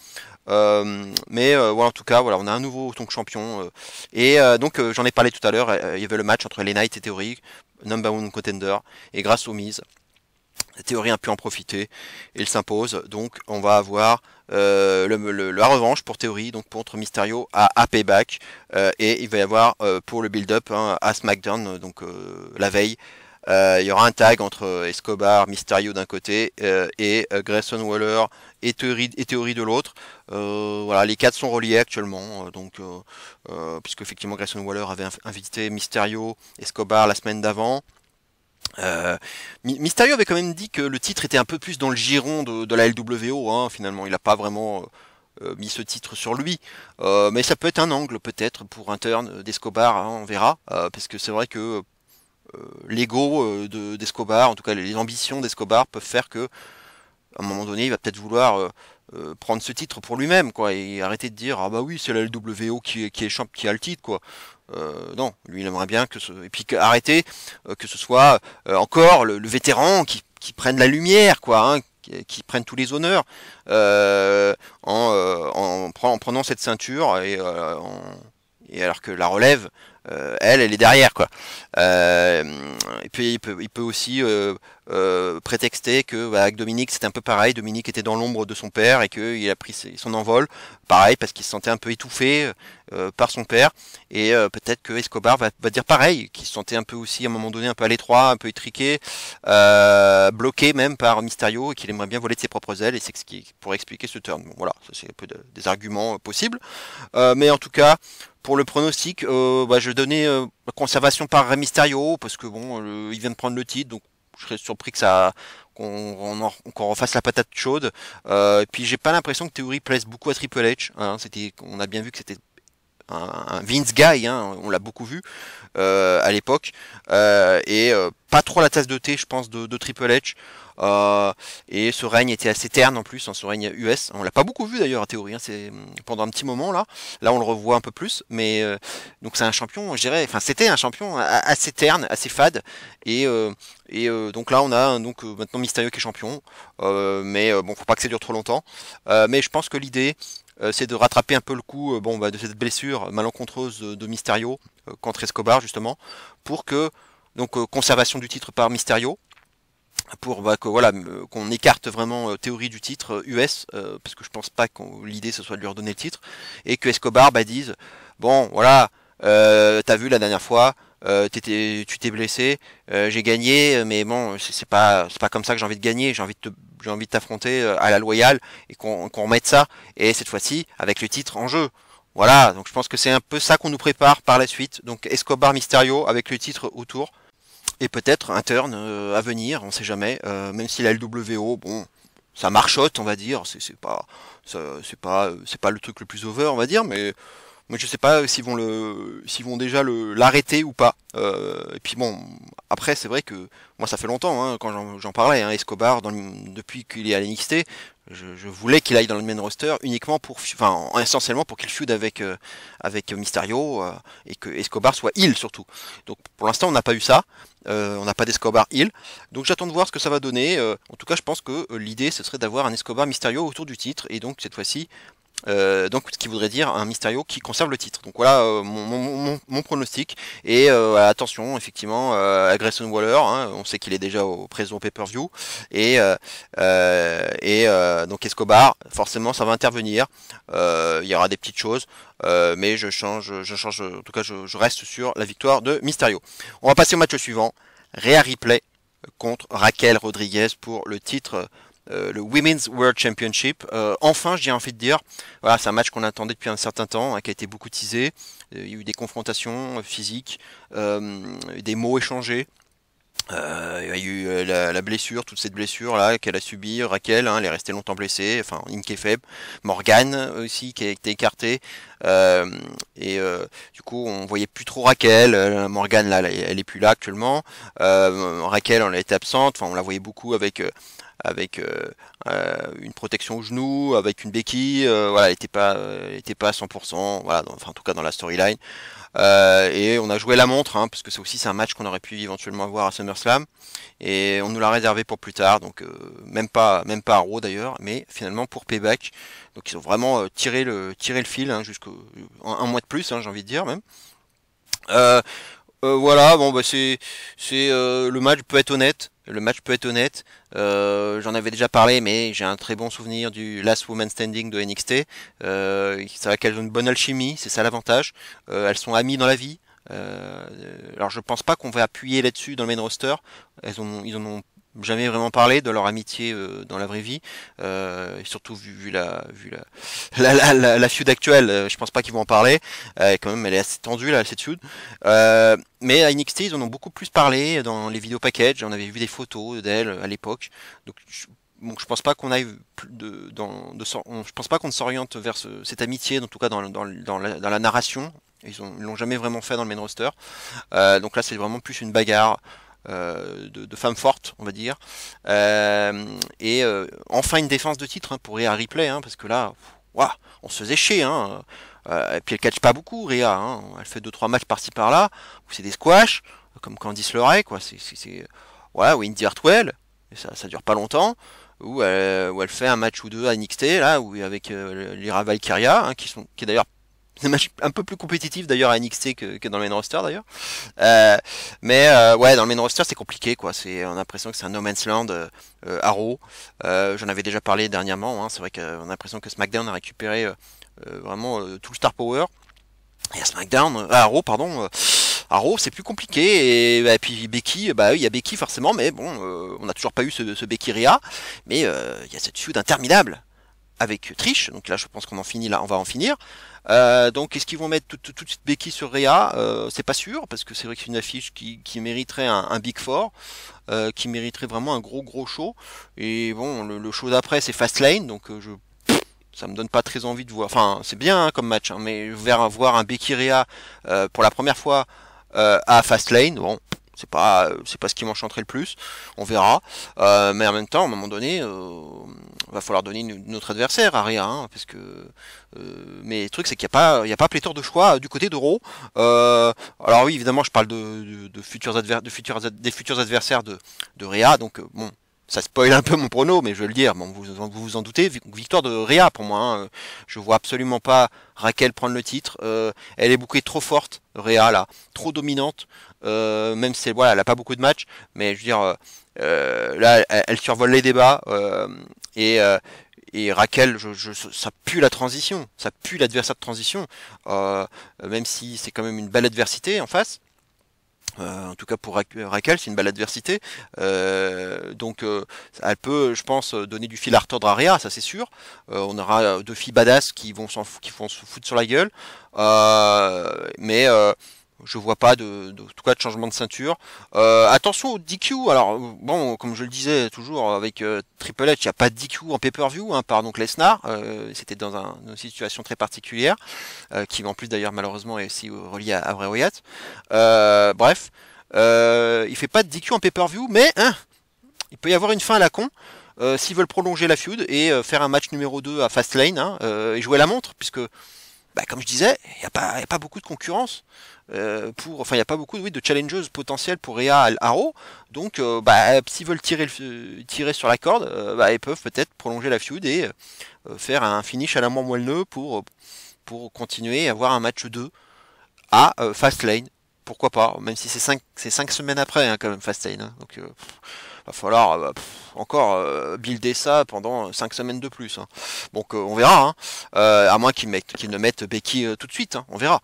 Voilà, en tout cas, voilà, on a un nouveau donc champion j'en ai parlé tout à l'heure. Il y avait le match entre les Knights et Theory, number one contender, et grâce aux mises, Theory a pu en profiter et il s'impose. Donc on va avoir la revanche pour Theory, donc contre Mysterio à Payback, et il va y avoir pour le build-up hein, à SmackDown, donc la veille. Il y aura un tag entre Escobar, Mysterio d'un côté et Grayson Waller et Theory de l'autre. Voilà, les quatre sont reliés actuellement, puisque effectivement Grayson Waller avait invité Mysterio, Escobar la semaine d'avant. Mysterio avait quand même dit que le titre était un peu plus dans le giron de la LWO, hein, finalement il n'a pas vraiment mis ce titre sur lui, mais ça peut être un angle peut-être pour un turn d'Escobar, hein, on verra, parce que c'est vrai que l'ego d'Escobar, en tout cas les ambitions d'Escobar peuvent faire que à un moment donné il va peut-être vouloir prendre ce titre pour lui-même quoi et arrêter de dire ah bah oui c'est la LWO qui a le titre quoi. Non, lui il aimerait bien et puis arrêter que ce soit encore le vétéran qui prenne la lumière quoi, hein, qui prenne tous les honneurs en prenant cette ceinture et alors que la relève elle est derrière quoi. Et puis il peut aussi prétexter que bah, avec Dominique c'était un peu pareil. Dominique était dans l'ombre de son père et qu'il a pris son envol. Pareil parce qu'il se sentait un peu étouffé par son père. Et peut-être que Escobar va dire pareil, qu'il se sentait un peu aussi à un moment donné un peu à l'étroit, un peu étriqué, bloqué même par Mysterio et qu'il aimerait bien voler de ses propres ailes. Et c'est ce qui pourrait expliquer ce turn. Bon, voilà, ça c'est un peu des arguments possibles. Mais en tout cas. Pour le pronostic, je vais donner la conservation par Rey Mysterio parce que bon, il vient de prendre le titre, donc je serais surpris que qu'on refasse la patate chaude. Et puis j'ai pas l'impression que Theory plaise beaucoup à Triple H. Hein, on a bien vu que c'était un Vince guy, hein, on l'a beaucoup vu à l'époque, et pas trop la tasse de thé, je pense, de Triple H. Et ce règne était assez terne en plus, hein, ce règne US. On l'a pas beaucoup vu d'ailleurs à Théorie, hein, c'est pendant un petit moment là. Là on le revoit un peu plus, mais donc c'est un champion, je dirais. Enfin c'était un champion assez terne, assez fade. Donc là on a maintenant Mysterio qui est champion, mais bon faut pas que ça dure trop longtemps. Mais je pense que l'idée c'est de rattraper un peu le coup de cette blessure malencontreuse de Mysterio contre Escobar justement, pour que conservation du titre par Mysterio pour qu'on écarte vraiment Théorie du titre US parce que je pense pas que l'idée ce soit de lui redonner le titre et que Escobar dise bon voilà t'as vu la dernière fois tu t'es blessé j'ai gagné mais bon c'est pas comme ça que j'ai envie de gagner, j'ai envie de t'affronter à la loyale et qu'on remette ça et cette fois-ci avec le titre en jeu. Voilà, donc je pense que c'est un peu ça qu'on nous prépare par la suite, donc Escobar Mysterio avec le titre autour et peut-être un turn à venir, on sait jamais. Même si la LWO, bon, ça marchote, on va dire. C'est pas le truc le plus over, on va dire, mais je sais pas s'ils vont déjà l'arrêter ou pas. Et puis bon, après c'est vrai que moi ça fait longtemps hein, quand j'en parlais, hein, Escobar depuis qu'il est à l'NXT. Je voulais qu'il aille dans le main roster uniquement essentiellement pour qu'il feud avec Mysterio et que Escobar soit heel surtout. Donc pour l'instant on n'a pas eu ça, on n'a pas d'Escobar heel. Donc j'attends de voir ce que ça va donner. En tout cas je pense que l'idée ce serait d'avoir un Escobar Mysterio autour du titre et donc cette fois-ci ce qui voudrait dire un Mysterio qui conserve le titre. Donc voilà mon pronostic. Et attention, effectivement, à Grayson Waller, hein, on sait qu'il est déjà présent au pay-per-view. Donc Escobar, forcément, ça va intervenir. Il y aura des petites choses. Mais je change, en tout cas, je reste sur la victoire de Mysterio. On va passer au match suivant. Rhea Ripley contre Raquel Rodriguez pour le titre le Women's World Championship. Enfin, j'ai envie de dire, voilà, c'est un match qu'on attendait depuis un certain temps, hein, qui a été beaucoup teasé. Il y a eu des confrontations physiques, des mots échangés. Il y a eu la blessure, toute cette blessure là qu'elle a subie, Raquel, hein, elle est restée longtemps blessée, enfin Inkefeb, Morgan aussi qui a été écartée, du coup on voyait plus trop Raquel, Morgan là elle est plus là actuellement, Raquel elle a été absente, enfin on la voyait beaucoup avec une protection au genou, avec une béquille, voilà, elle était pas à 100%, voilà, en tout cas dans la storyline. Et on a joué la montre, hein, parce que c'est un match qu'on aurait pu éventuellement avoir à SummerSlam, et on nous l'a réservé pour plus tard, donc même pas à Raw d'ailleurs, mais finalement pour Payback. Donc ils ont vraiment tiré le fil hein, jusqu'au un mois de plus, hein, j'ai envie de dire même. Voilà, bon bah le match peut être honnête. Le match peut être honnête. J'en avais déjà parlé, mais j'ai un très bon souvenir du Last Woman Standing de NXT. C'est vrai qu'elles ont une bonne alchimie, c'est ça l'avantage. Elles sont amies dans la vie. Alors je pense pas qu'on va appuyer là-dessus dans le main roster. Ils en ont jamais vraiment parlé de leur amitié dans la vraie vie. Et surtout vu la feud actuelle, je pense pas qu'ils vont en parler. Quand même, elle est assez tendue là cette feud. Mais à NXT, ils en ont beaucoup plus parlé dans les vidéos package. On avait vu des photos d'elle à l'époque. Donc bon, je pense pas qu'on aille je pense pas qu'on s'oriente vers cette amitié, en tout cas dans la narration. Ils l'ont jamais vraiment fait dans le main roster. Donc là, c'est vraiment plus une bagarre de femmes fortes, on va dire. Enfin une défense de titre hein, pour Rhea Ripley, hein, parce que là, ouah, on se faisait chier. Hein. Et puis elle catch pas beaucoup, Rhea. Hein. Elle fait 2-3 matchs par-ci par-là, où c'est des squash, comme Candice LeRae, quoi. Ouais, ou Indy Hartwell, et ça dure pas longtemps. Où elle fait un match ou deux à NXT, là, où avec Lyra Valkyria, hein, qui est d'ailleurs c'est un match un peu plus compétitif d'ailleurs à NXT que dans le main roster d'ailleurs. Ouais, dans le main roster c'est compliqué quoi. On a l'impression que c'est un no man's land à Raw. J'en avais déjà parlé dernièrement. Hein. C'est vrai qu'on a l'impression que SmackDown a récupéré vraiment tout le star power. Et à SmackDown, à Raw pardon. À Raw c'est plus compliqué et puis Becky, bah oui il y a Becky forcément, mais bon, on n'a toujours pas eu ce Becky Rhea, mais il y a cette feud interminable avec Trish, donc là je pense qu'on en finit là, on va en finir. Donc est-ce qu'ils vont mettre tout de suite Becky sur Rhea C'est pas sûr, parce que c'est vrai que c'est une affiche qui mériterait un Big Four, qui mériterait vraiment un gros show. Et bon, le show d'après c'est Fastlane, donc ça me donne pas très envie de voir. Enfin, c'est bien hein, comme match, hein, mais voir un Becky Rhea pour la première fois à Fastlane, bon, c'est pas ce qui m'enchanterait le plus. On verra. Mais en même temps, à un moment donné, va falloir donner une autre adversaire à Rhea, hein, parce que. Mais le truc, c'est qu'il n'y a pas pléthore de choix du côté d'Euro. Alors oui, évidemment, je parle des futurs adversaires de Rhea, donc bon. Ça spoil un peu mon prono, mais je vais le dire, bon, vous en doutez, victoire de Rhea pour moi. Hein. Je vois absolument pas Raquel prendre le titre. Elle est beaucoup trop forte, Rhea là, trop dominante. Même si voilà, elle a pas beaucoup de matchs, mais je veux dire, là, elle survole les débats. Et Raquel, ça pue la transition, ça pue l'adversaire de transition, même si c'est quand même une belle adversité en face. En tout cas pour Raquel, c'est une belle adversité. Donc elle peut, je pense, donner du fil à retordre à Rhea, ça c'est sûr. On aura deux filles badass qui vont se foutre sur la gueule. Mais je vois pas en tout cas de changement de ceinture. Attention au DQ. Alors bon, comme je le disais toujours avec Triple H, il n'y a pas de DQ en pay-per-view hein, par donc Lesnar. C'était dans une situation très particulière, qui en plus d'ailleurs malheureusement est aussi reliée à Bray Wyatt. Bref, il fait pas de DQ en pay-per-view, mais hein, il peut y avoir une fin à la con. S'ils veulent prolonger la feud et faire un match numéro 2 à Fastlane hein, et jouer la montre, puisque bah, comme je disais, il n'y a pas beaucoup de concurrence. Enfin, il n'y a pas beaucoup de challengers potentiels pour Rhea à Raw. Donc, s'ils veulent tirer sur la corde, ils peuvent peut-être prolonger la feud et faire un finish à la mort moelleux pour continuer à avoir un match 2 à Fastlane. Pourquoi pas, même si c'est 5 semaines après, hein, quand même, Fastlane. Hein. Donc, va falloir encore builder ça pendant 5 semaines de plus. Hein. Donc on verra, hein. À moins qu'ils ne mettent Becky tout de suite, hein. On verra.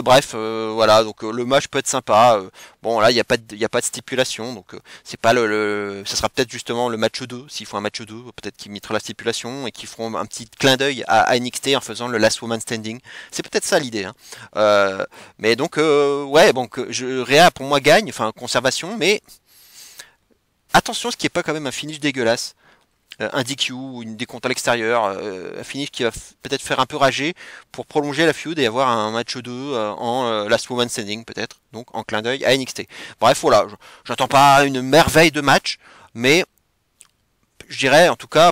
Bref, voilà, donc le match peut être sympa. Bon là, il n'y a pas de stipulation, donc c'est pas ça sera peut-être justement le match 2, s'ils font un match 2, peut-être qu'ils mettront la stipulation et qu'ils feront un petit clin d'œil à NXT en faisant le Last Woman Standing. C'est peut-être ça l'idée. Hein. Mais donc, ouais, donc Rhea pour moi gagne, enfin conservation, mais attention, ce qui n'est pas quand même un finish dégueulasse. Un DQ ou une décompte à l'extérieur, un finish qui va peut-être faire un peu rager pour prolonger la feud et avoir un match 2 en Last Woman Standing peut-être, donc en clin d'œil à NXT. Bref, voilà, j'attends pas une merveille de match, mais je dirais en tout cas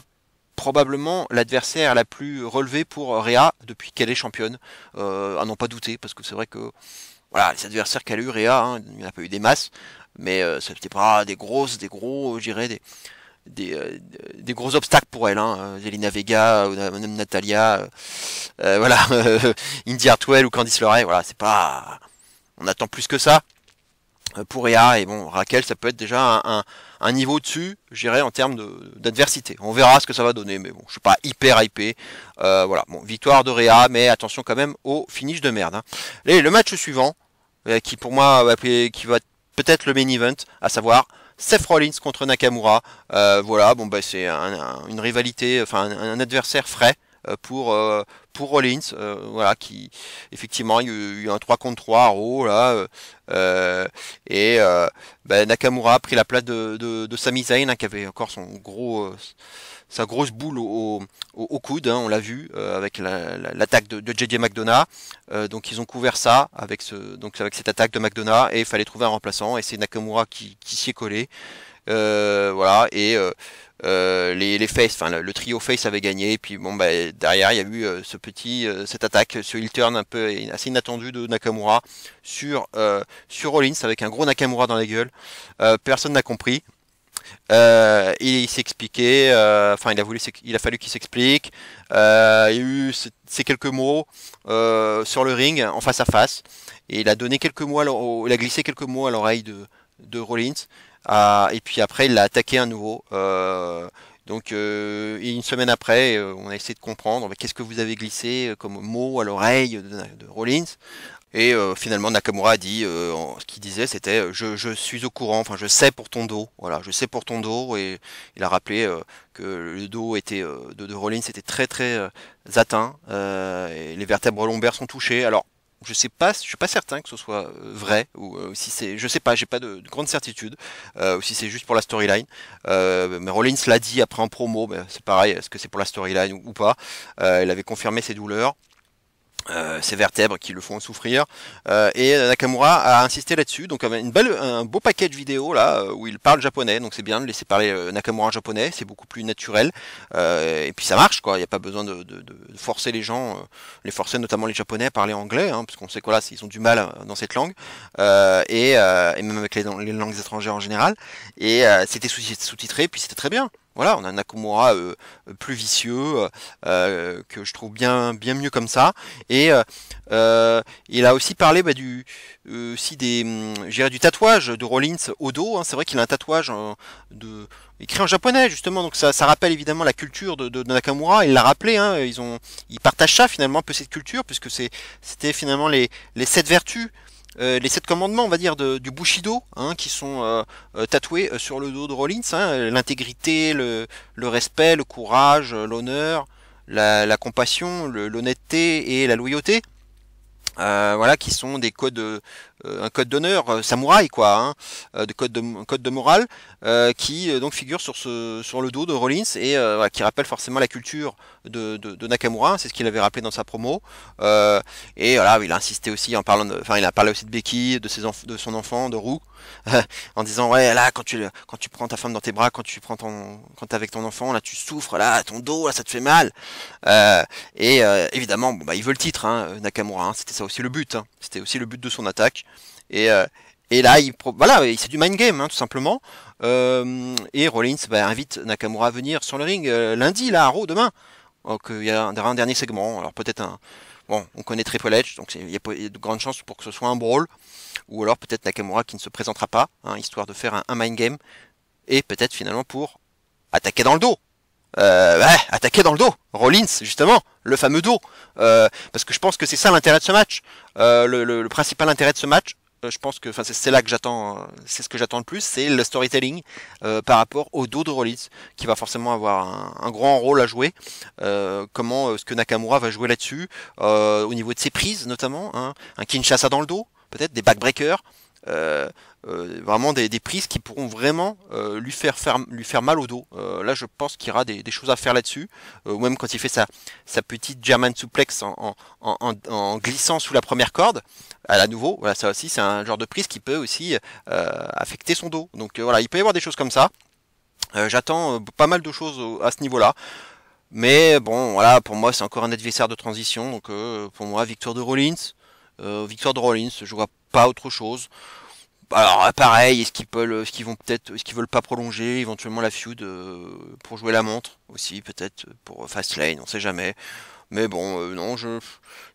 probablement l'adversaire la plus relevée pour Rhea depuis qu'elle est championne, à n'en pas douter, parce que c'est vrai que voilà, les adversaires qu'elle a eu Rhea, hein, il n'y en a pas eu des masses, mais c'était pas des gros, je dirais des gros obstacles pour elle, hein. Zelina Vega, ou même Natalia, voilà, Indy Hartwell ou Candice LeRae, voilà, c'est pas, on attend plus que ça. pour Rhea. Et bon, Raquel, ça peut être déjà un niveau dessus, je dirais, en termes d'adversité. On verra ce que ça va donner, mais bon, je suis pas hyper hypé. Voilà, bon, victoire de Rhea, mais attention quand même au finish de merde. Hein. Le match suivant, qui pour moi qui va être peut-être le main event, à savoir Seth Rollins contre Nakamura. Voilà, bon bah c'est une rivalité, enfin un adversaire frais pour Rollins, voilà, qui effectivement il y a eu un 3 contre 3 à Raw là, et bah, Nakamura a pris la place de Sami Zayn, hein, qui avait encore sa grosse boule au coude, hein, on l'a vu avec l'attaque de JJ McDonough. Donc ils ont couvert ça donc avec cette attaque de McDonough, et il fallait trouver un remplaçant, et c'est Nakamura qui s'y est collé. Voilà, et les Face, enfin le trio Face avait gagné, et puis bon bah derrière il y a eu cette attaque, ce heel turn un peu assez inattendu de Nakamura sur Rollins, avec un gros Nakamura dans la gueule. Personne n'a compris. Il s'est expliqué, enfin il a fallu qu'il s'explique. Il y a eu ces quelques mots sur le ring en face à face, et il a donné quelques mots, il a glissé quelques mots à l'oreille de Rollins. Et puis après il l'a attaqué à nouveau. Donc une semaine après, on a essayé de comprendre qu'est-ce que vous avez glissé comme mot à l'oreille de Rollins. Et finalement Nakamura a dit, ce qu'il disait c'était je suis au courant, enfin je sais pour ton dos, voilà, je sais pour ton dos, et il a rappelé que le dos était de Rollins était très très atteint, et les vertèbres lombaires sont touchées. Alors je suis pas certain que ce soit vrai, ou si c'est, je sais pas, j'ai pas de grande certitude, ou si c'est juste pour la storyline. Mais Rollins l'a dit après en promo, ben, c'est pareil, est-ce que c'est pour la storyline ou pas. Il avait confirmé ses douleurs. Ses vertèbres qui le font souffrir, et Nakamura a insisté là-dessus, donc un beau package vidéo là où il parle japonais, donc c'est bien de laisser parler Nakamura en japonais, c'est beaucoup plus naturel, et puis ça marche quoi, il n'y a pas besoin de forcer les gens, les forcer notamment les japonais à parler anglais, hein, parce qu'on sait quoi là, ils ont du mal dans cette langue, et même avec les langues étrangères en général, et c'était sous-titré, puis c'était très bien. Voilà, on a un Nakamura plus vicieux, que je trouve bien mieux comme ça. Et il a aussi parlé aussi je dirais du tatouage de Rollins au dos. Hein. C'est vrai qu'il a un tatouage écrit en japonais justement, donc ça rappelle évidemment la culture de Nakamura. Il l'a rappelé, hein, ils partagent ça finalement un peu cette culture, puisque c'était finalement les 7 vertus. Les 7 commandements, on va dire, du Bushido, hein, qui sont tatoués sur le dos de Rollins, hein, l'intégrité, le respect, le courage, l'honneur, la compassion, l'honnêteté et la loyauté. Voilà, qui sont des codes, un code d'honneur samouraï quoi, hein, un code de morale, qui donc figure sur le dos de Rollins, et voilà, qui rappelle forcément la culture de Nakamura. C'est ce qu'il avait rappelé dans sa promo. Et voilà, il a insisté aussi en parlant, enfin il a parlé aussi de Becky, de son enfant, de Roux, en disant ouais là quand tu prends ta femme dans tes bras, quand t'es avec ton enfant là, tu souffres là, ton dos là, ça te fait mal. Évidemment, bon, bah, il veut le titre, hein, Nakamura, hein, c'était ça aussi le but, hein, c'était aussi le but de son attaque. Et, euh, et là, voilà, c'est du mind game, hein, tout simplement. Et Rollins bah, invite Nakamura à venir sur le ring lundi, là, à Raw, demain. Donc il y a un dernier segment, alors peut-être bon, on connaît Triple H, donc il y a de grandes chances pour que ce soit un brawl, ou alors peut-être Nakamura qui ne se présentera pas, hein, histoire de faire un mind game, et peut-être finalement pour attaquer dans le dos. Ouais, attaquer dans le dos, Rollins justement, le fameux dos, parce que je pense que c'est ça l'intérêt de ce match, le principal intérêt de ce match, je pense que, enfin c'est là que j'attends, c'est ce que j'attends le plus, c'est le storytelling par rapport au dos de Rollins, qui va forcément avoir un grand rôle à jouer. Comment ce que Nakamura va jouer là-dessus, au niveau de ses prises notamment, hein, un Kinshasa dans le dos, peut-être des backbreakers. Vraiment des prises qui pourront vraiment lui faire mal au dos. Là, je pense qu'il y aura des choses à faire là-dessus. Ou même quand il fait sa petite German suplex en glissant sous la première corde. À nouveau, voilà, ça aussi, c'est un genre de prise qui peut aussi affecter son dos. Donc voilà, il peut y avoir des choses comme ça. J'attends pas mal de choses à ce niveau-là. Mais bon, voilà, pour moi, c'est encore un adversaire de transition. Donc pour moi, victoire de Rollins. Je vois pas autre chose. Alors pareil, est-ce qu'ils veulent pas prolonger éventuellement la feud pour jouer la montre aussi, peut-être pour Fastlane, on sait jamais. Mais bon, non, je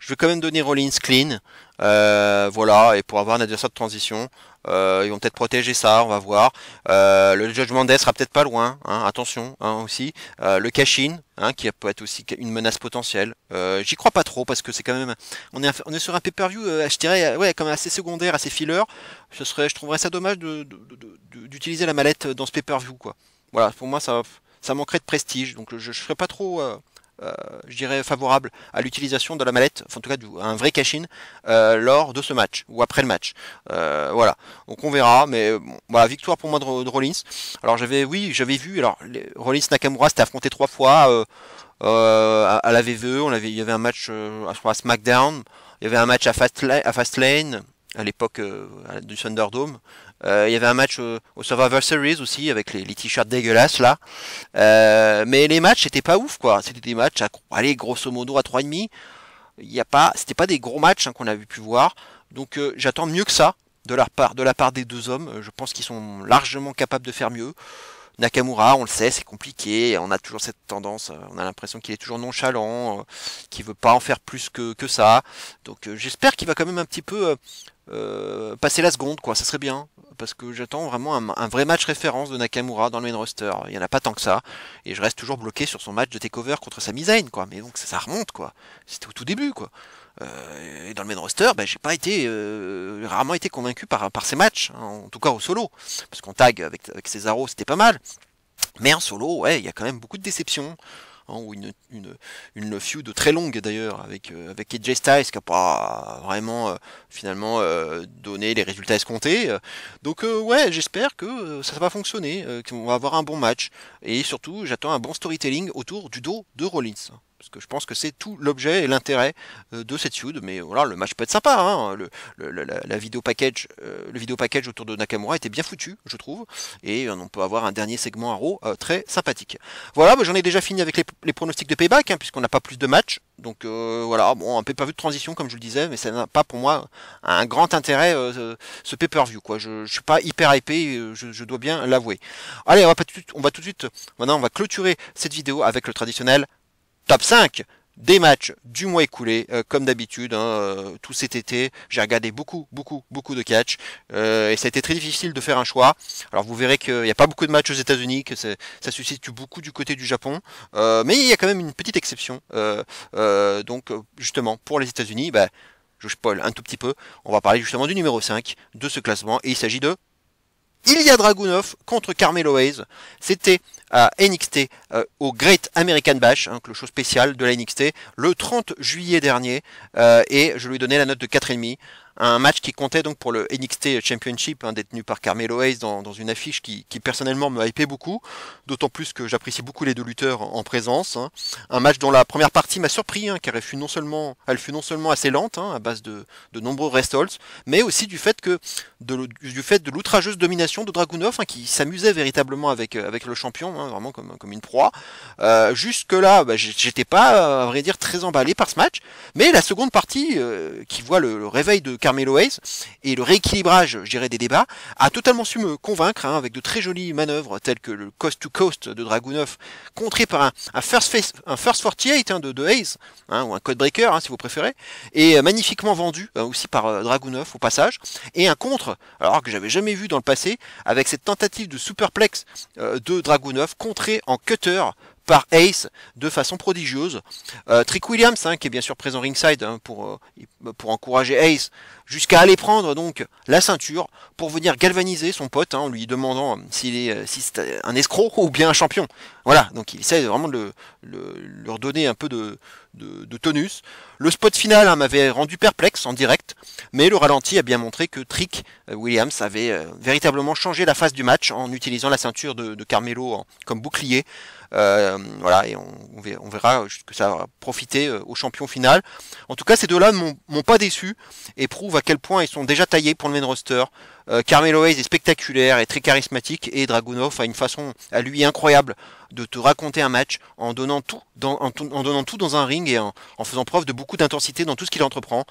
vais quand même donner Rollins clean. Voilà, et pour avoir un adversaire de transition, ils vont peut-être protéger ça, on va voir. Le Judgment Day sera peut-être pas loin, hein, attention aussi. Le cash-in, hein, qui peut être aussi une menace potentielle. J'y crois pas trop parce que c'est quand même, on est sur un pay-per-view, je dirais, ouais, comme assez secondaire, assez filler. Je trouverais ça dommage d'utiliser la mallette dans ce pay-per-view, quoi. Voilà, pour moi ça manquerait de prestige, donc je serais pas trop je dirais favorable à l'utilisation de la mallette, enfin en tout cas un vrai cash-in lors de ce match ou après le match. Voilà, donc on verra, mais bon, voilà, victoire pour moi de Rollins. Alors j'avais vu, alors Rollins Nakamura s'était affronté 3 fois à la VVE, il y avait un match à SmackDown, il y avait un match à Fastlane à l'époque du Thunderdome. Il y avait un match au Survivor Series aussi avec les t-shirts dégueulasses là. Mais les matchs c'était pas ouf quoi. C'était des matchs à allez grosso modo à 3,5. C'était pas des gros matchs hein, qu'on avait pu voir. Donc j'attends mieux que ça de la part des deux hommes. Je pense qu'ils sont largement capables de faire mieux. Nakamura, on le sait, c'est compliqué, on a toujours cette tendance, on a l'impression qu'il est toujours nonchalant, qu'il veut pas en faire plus que ça. Donc j'espère qu'il va quand même un petit peu passer la seconde, quoi, ça serait bien. Parce que j'attends vraiment un vrai match référence de Nakamura dans le main roster. Il n'y en a pas tant que ça. Et je reste toujours bloqué sur son match de takeover contre Sami Zayn, quoi. Mais donc ça remonte, quoi. C'était au tout début, quoi. Et dans le main roster, ben, j'ai pas été rarement été convaincu par ces matchs, hein, en tout cas au solo. Parce qu'en tag avec Cesaro, c'était pas mal. Mais en solo, ouais, il y a quand même beaucoup de déceptions. Hein, ou une feud très longue d'ailleurs avec AJ Styles qui n'a pas vraiment finalement donné les résultats escomptés. Donc ouais, j'espère que ça va fonctionner, qu'on va avoir un bon match. Et surtout, j'attends un bon storytelling autour du dos de Rollins. Parce que je pense que c'est tout l'objet et l'intérêt de cette feud. Mais voilà, le match peut être sympa. Hein, la vidéo package, le vidéo package autour de Nakamura était bien foutu, je trouve. Et on peut avoir un dernier segment à Raw très sympathique. Voilà, bah, j'en ai déjà fini avec les pronostics de Payback, hein, puisqu'on n'a pas plus de matchs. Donc voilà, bon, un pay-per-view de transition comme je le disais, mais ça n'a pas pour moi un grand intérêt ce pay-per-view, quoi. Je suis pas hyper hypé, je dois bien l'avouer. Allez, on va tout de suite, maintenant on va clôturer cette vidéo avec le traditionnel top 5 des matchs du mois écoulé, comme d'habitude, hein, tout cet été, j'ai regardé beaucoup de catch, et ça a été très difficile de faire un choix. Alors vous verrez qu'il n'y a pas beaucoup de matchs aux États-Unis, que ça se situe beaucoup du côté du Japon, mais il y a quand même une petite exception. Donc justement, pour les États-Unis, bah, je spoil un tout petit peu, on va parler justement du numéro 5 de ce classement, et il s'agit de Ilya Dragunov contre Carmelo Hayes. C'était à NXT au Great American Bash, hein, le show spécial de la NXT, le 30 juillet dernier, et je lui ai donné la note de 4,5. Un match qui comptait donc pour le NXT Championship, hein, détenu par Carmelo Hayes dans une affiche qui personnellement me hypait beaucoup, d'autant plus que j'apprécie beaucoup les deux lutteurs en présence. Hein. Un match dont la première partie m'a surpris, hein, car elle fut non seulement assez lente, hein, à base de nombreux rest holds, mais aussi du fait de l'outrageuse domination de Dragunov, hein, qui s'amusait véritablement avec le champion, hein, vraiment comme une proie. Jusque là, bah, j'étais pas, à vrai dire, très emballé par ce match, mais la seconde partie, qui voit le réveil de Carmelo Hayes et le rééquilibrage, je dirais, des débats, a totalement su me convaincre, hein, avec de très jolies manœuvres telles que le Coast to Coast de Dragunov, contré par un First 48, hein, de Hayes, hein, ou un Codebreaker, hein, si vous préférez, et magnifiquement vendu aussi par Dragunov au passage, et un contre, alors que j'avais jamais vu dans le passé, avec cette tentative de superplex de Dragunov, contré en cutter par Ace de façon prodigieuse. Trick Williams, hein, qui est bien sûr présent ringside, hein, pour encourager Ace jusqu'à aller prendre donc la ceinture pour venir galvaniser son pote, hein, en lui demandant si c'est un escroc ou bien un champion. Voilà, donc il essaie vraiment de leur donner un peu de tonus. Le spot final, hein, m'avait rendu perplexe en direct, mais le ralenti a bien montré que Trick Williams avait véritablement changé la phase du match en utilisant la ceinture de Carmelo comme bouclier. Voilà, et on verra que ça va profiter au champion final. En tout cas, ces deux-là ne m'ont pas déçu et prouvent à quel point ils sont déjà taillés pour le main roster. Carmelo Hayes est spectaculaire et très charismatique, et Dragunov a une façon à lui incroyable de te raconter un match en donnant tout dans un ring et en faisant preuve de beaucoup d'intensité dans tout ce qu'il entreprend.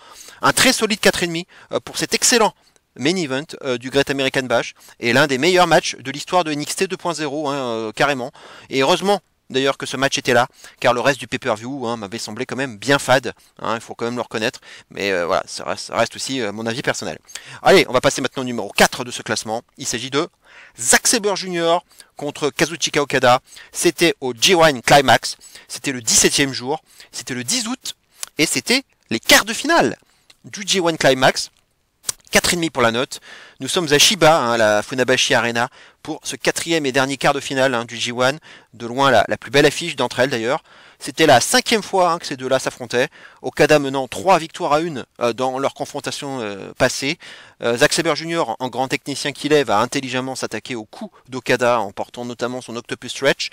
Un très solide 4,5 pour cet excellent main event du Great American Bash, et l'un des meilleurs matchs de l'histoire de NXT 2.0, hein, carrément. Et heureusement d'ailleurs que ce match était là, car le reste du pay-per-view m'avait semblé quand même bien fade, il faut quand même le reconnaître, mais voilà, ça reste aussi mon avis personnel. Allez, on va passer maintenant au numéro 4 de ce classement, il s'agit de Zack Sabre Jr. contre Kazuchika Okada, c'était au G1 Climax, c'était le 17e jour, c'était le 10 août, et c'était les quarts de finale du G1 Climax. 4,5 pour la note. Nous sommes à Shiba, à la Funabashi Arena, pour ce 4e et dernier quart de finale du G1. De loin la plus belle affiche d'entre elles d'ailleurs. C'était la 5e fois que ces deux-là s'affrontaient. Okada menant 3 victoires à 1 dans leur confrontation passée. Zack Sabre Jr., en grand technicien qu'il est, va intelligemment s'attaquer au cou d'Okada en portant notamment son Octopus Stretch.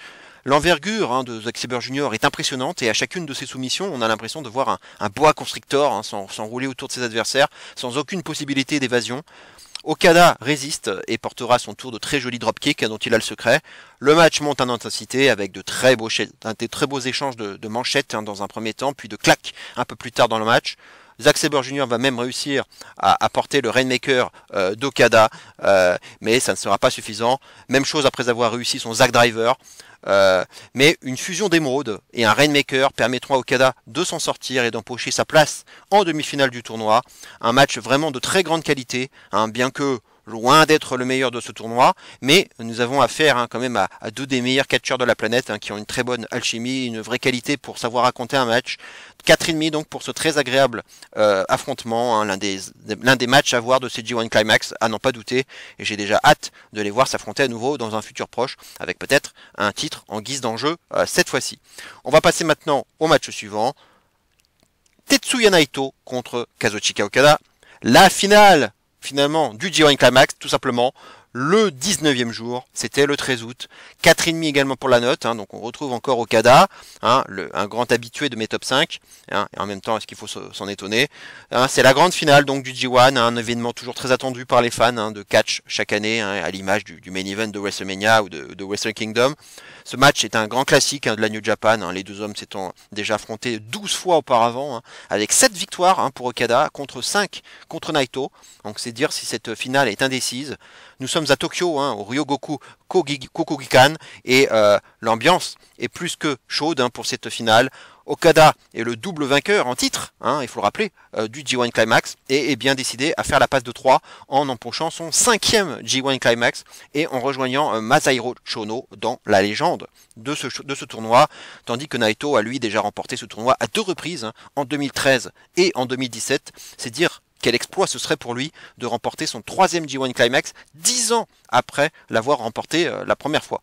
L'envergure de Zack Sabre Jr. est impressionnante et à chacune de ses soumissions, on a l'impression de voir un boa constrictor s'enrouler autour de ses adversaires, sans aucune possibilité d'évasion. Okada résiste et portera son tour de très joli dropkick dont il a le secret. Le match monte en intensité avec de très beaux échanges de manchettes dans un premier temps, puis de claques un peu plus tard dans le match. Zack Sabre Jr. va même réussir à porter le Rainmaker d'Okada, mais ça ne sera pas suffisant. Même chose après avoir réussi son Zack Driver. Mais une fusion d'émeraudes et un Rainmaker permettront à Okada de s'en sortir et d'empocher sa place en demi-finale du tournoi. Un match vraiment de très grande qualité, bien que loin d'être le meilleur de ce tournoi, mais nous avons affaire quand même à deux des meilleurs catcheurs de la planète qui ont une très bonne alchimie, une vraie qualité pour savoir raconter un match. 4,5 donc pour ce très agréable affrontement, l'un des matchs à voir de ces G1 Climax, à n'en pas douter, et j'ai déjà hâte de les voir s'affronter à nouveau dans un futur proche, avec peut-être un titre en guise d'enjeu cette fois-ci. On va passer maintenant au match suivant, Tetsuya Naito contre Kazuchika Okada, la finale finalement du G1 Climax, tout simplement, le 19e jour, c'était le 13 août, 4,5 également pour la note, donc on retrouve encore Okada, un grand habitué de mes top 5, et en même temps, est-ce qu'il faut s'en étonner, c'est la grande finale donc du G1, un événement toujours très attendu par les fans de catch chaque année, à l'image du main event de WrestleMania ou de Wrestle Kingdom. Ce match est un grand classique de la New Japan, les deux hommes s'étant déjà affrontés 12 fois auparavant, avec 7 victoires pour Okada contre 5 contre Naito, donc c'est dire si cette finale est indécise. Nous sommes à Tokyo, au Ryogoku Kokugikan, et l'ambiance est plus que chaude pour cette finale. Okada est le double vainqueur en titre, il faut le rappeler, du G1 Climax, et est bien décidé à faire la passe de 3 en empochant son 5e G1 Climax et en rejoignant Masahiro Chono dans la légende de ce tournoi, tandis que Naito a lui déjà remporté ce tournoi à 2 reprises, en 2013 et en 2017, c'est dire quel exploit ce serait pour lui de remporter son 3e G1 Climax 10 ans après l'avoir remporté la première fois.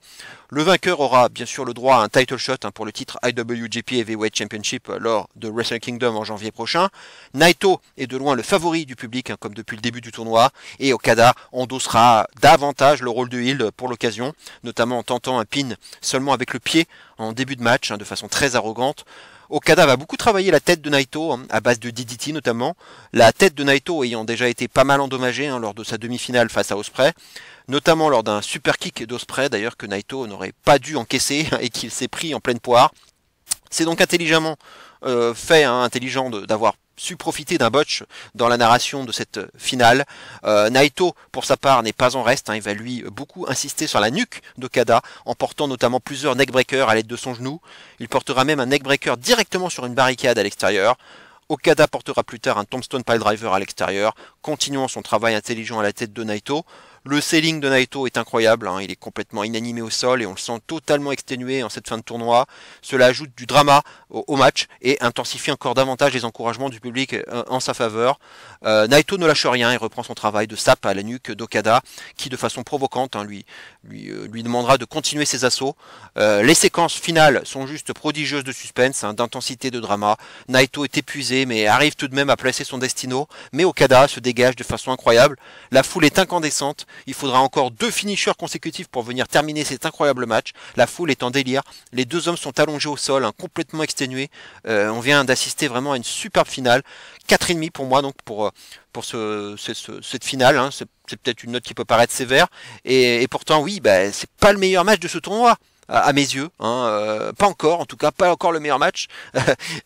Le vainqueur aura bien sûr le droit à un title shot pour le titre IWGP Heavyweight Championship lors de Wrestle Kingdom en janvier prochain. Naito est de loin le favori du public comme depuis le début du tournoi, et Okada endossera davantage le rôle de heel pour l'occasion, notamment en tentant un pin seulement avec le pied en début de match de façon très arrogante. Okada va beaucoup travailler la tête de Naito, à base de DDT notamment, la tête de Naito ayant déjà été pas mal endommagée lors de sa demi-finale face à Ospreay, notamment lors d'un super kick d'Ospreay d'ailleurs que Naito n'aurait pas dû encaisser et qu'il s'est pris en pleine poire. C'est donc intelligemment intelligent d'avoir su profiter d'un botch dans la narration de cette finale. Naito, pour sa part, n'est pas en reste, il va lui beaucoup insister sur la nuque d'Okada, en portant notamment plusieurs neckbreakers à l'aide de son genou. Il portera même un neckbreaker directement sur une barricade à l'extérieur. Okada portera plus tard un Tombstone Piledriver à l'extérieur, continuant son travail intelligent à la tête de Naito. Le selling de Naito est incroyable, il est complètement inanimé au sol et on le sent totalement exténué en cette fin de tournoi. Cela ajoute du drama au match et intensifie encore davantage les encouragements du public en sa faveur. Naito ne lâche rien et reprend son travail de sape à la nuque d'Okada qui de façon provocante lui demandera de continuer ses assauts. Les séquences finales sont juste prodigieuses de suspense, d'intensité, de drama. Naito est épuisé mais arrive tout de même à placer son destino, mais Okada se dégage de façon incroyable. La foule est incandescente. Il faudra encore 2 finishers consécutifs pour venir terminer cet incroyable match. La foule est en délire. Les deux hommes sont allongés au sol, complètement exténués. On vient d'assister vraiment à une superbe finale. 4,5 pour moi donc pour cette finale. C'est peut-être une note qui peut paraître sévère. Et pourtant oui, c'est pas le meilleur match de ce tournoi. À mes yeux, pas encore, en tout cas pas encore le meilleur match,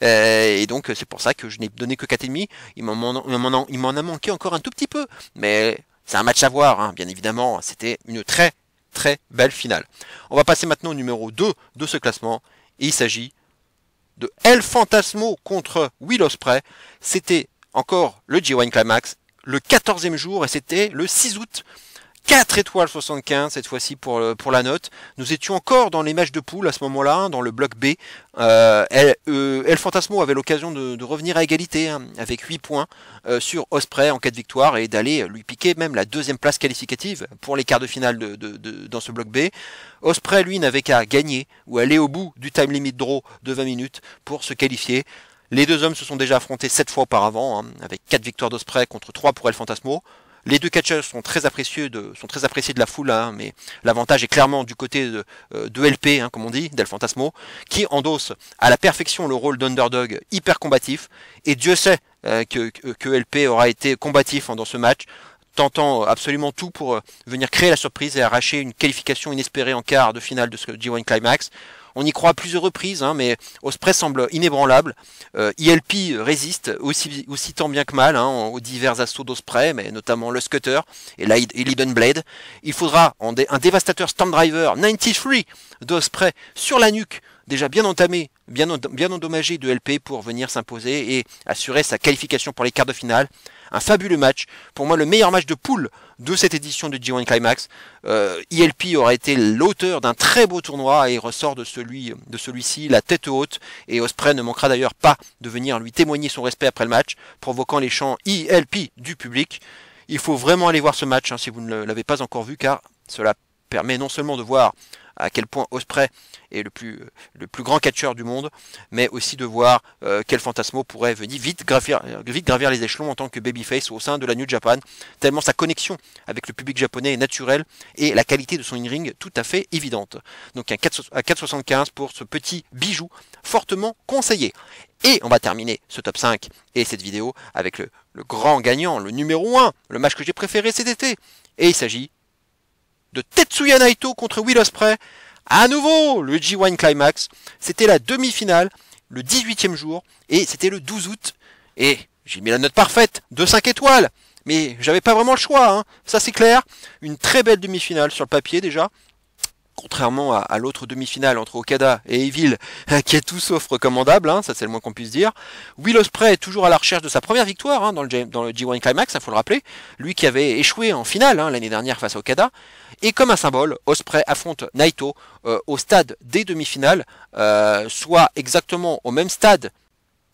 et donc c'est pour ça que je n'ai donné que 4,5. Il m'en a manqué encore un tout petit peu, mais c'est un match à voir, bien évidemment. C'était une très très belle finale. On va passer maintenant au numéro 2 de ce classement, et il s'agit de El Phantasmo contre Will Ospreay. C'était encore le G1 Climax, le 14e jour, et c'était le 6 août. 4 étoiles 75 cette fois-ci pour la note. Nous étions encore dans les matchs de poule à ce moment-là, dans le bloc B. El Phantasmo avait l'occasion de revenir à égalité hein, avec 8 points sur Ospreay en cas de victoire et d'aller lui piquer même la deuxième place qualificative pour les quarts de finale dans ce bloc B. Ospreay, lui, n'avait qu'à gagner ou aller au bout du time limit draw de 20 minutes pour se qualifier. Les deux hommes se sont déjà affrontés 7 fois auparavant, hein, avec 4 victoires d'Ospreay contre 3 pour El Phantasmo. Les deux catcheurs sont très appréciés de la foule, hein, mais l'avantage est clairement du côté de LP, hein, comme on dit, d'El Phantasmo, qui endosse à la perfection le rôle d'underdog hyper combatif. Et Dieu sait que LP aura été combatif hein, dans ce match, tentant absolument tout pour venir créer la surprise et arracher une qualification inespérée en quart de finale de ce G1 Climax. On y croit à plusieurs reprises, hein, mais Ospreay semble inébranlable. ELP résiste aussi tant bien que mal hein, aux divers assauts d'Ospreay, mais notamment le Scutter et l'Hidden Blade. Il faudra un dévastateur Stormdriver 93 d'Ospreay sur la nuque, déjà bien entamé, bien endommagé de LP pour venir s'imposer et assurer sa qualification pour les quarts de finale. Un fabuleux match, pour moi le meilleur match de poule de cette édition de G1 Climax. ELP aura été l'auteur d'un très beau tournoi et ressort de celui-ci la tête haute, et Ospreay ne manquera d'ailleurs pas de venir lui témoigner son respect après le match, provoquant les chants ELP du public. Il faut vraiment aller voir ce match hein, si vous ne l'avez pas encore vu, car cela permet non seulement de voir à quel point Ospreay est le plus grand catcheur du monde, mais aussi de voir quel Phantasmo pourrait venir vite gravir les échelons en tant que babyface au sein de la New Japan, tellement sa connexion avec le public japonais est naturelle et la qualité de son in-ring tout à fait évidente. Donc un 4,75 pour ce petit bijou fortement conseillé. Et on va terminer ce top 5 et cette vidéo avec le grand gagnant, le numéro 1, le match que j'ai préféré cet été. Et il s'agit de Tetsuya Naito contre Will Ospreay. À nouveau, le G1 Climax. C'était la demi-finale, le 18e jour, et c'était le 12 août. Et j'ai mis la note parfaite de 5 étoiles. Mais j'avais pas vraiment le choix, hein. Ça c'est clair. Une très belle demi-finale sur le papier déjà. Contrairement à l'autre demi-finale entre Okada et Evil, qui est tout sauf recommandable, hein, ça c'est le moins qu'on puisse dire. Will Ospreay est toujours à la recherche de sa première victoire hein, dans le G1 Climax, il faut le rappeler. Lui qui avait échoué en finale hein, l'année dernière face à Okada. Et comme un symbole, Ospreay affronte Naito au stade des demi-finales, soit exactement au même stade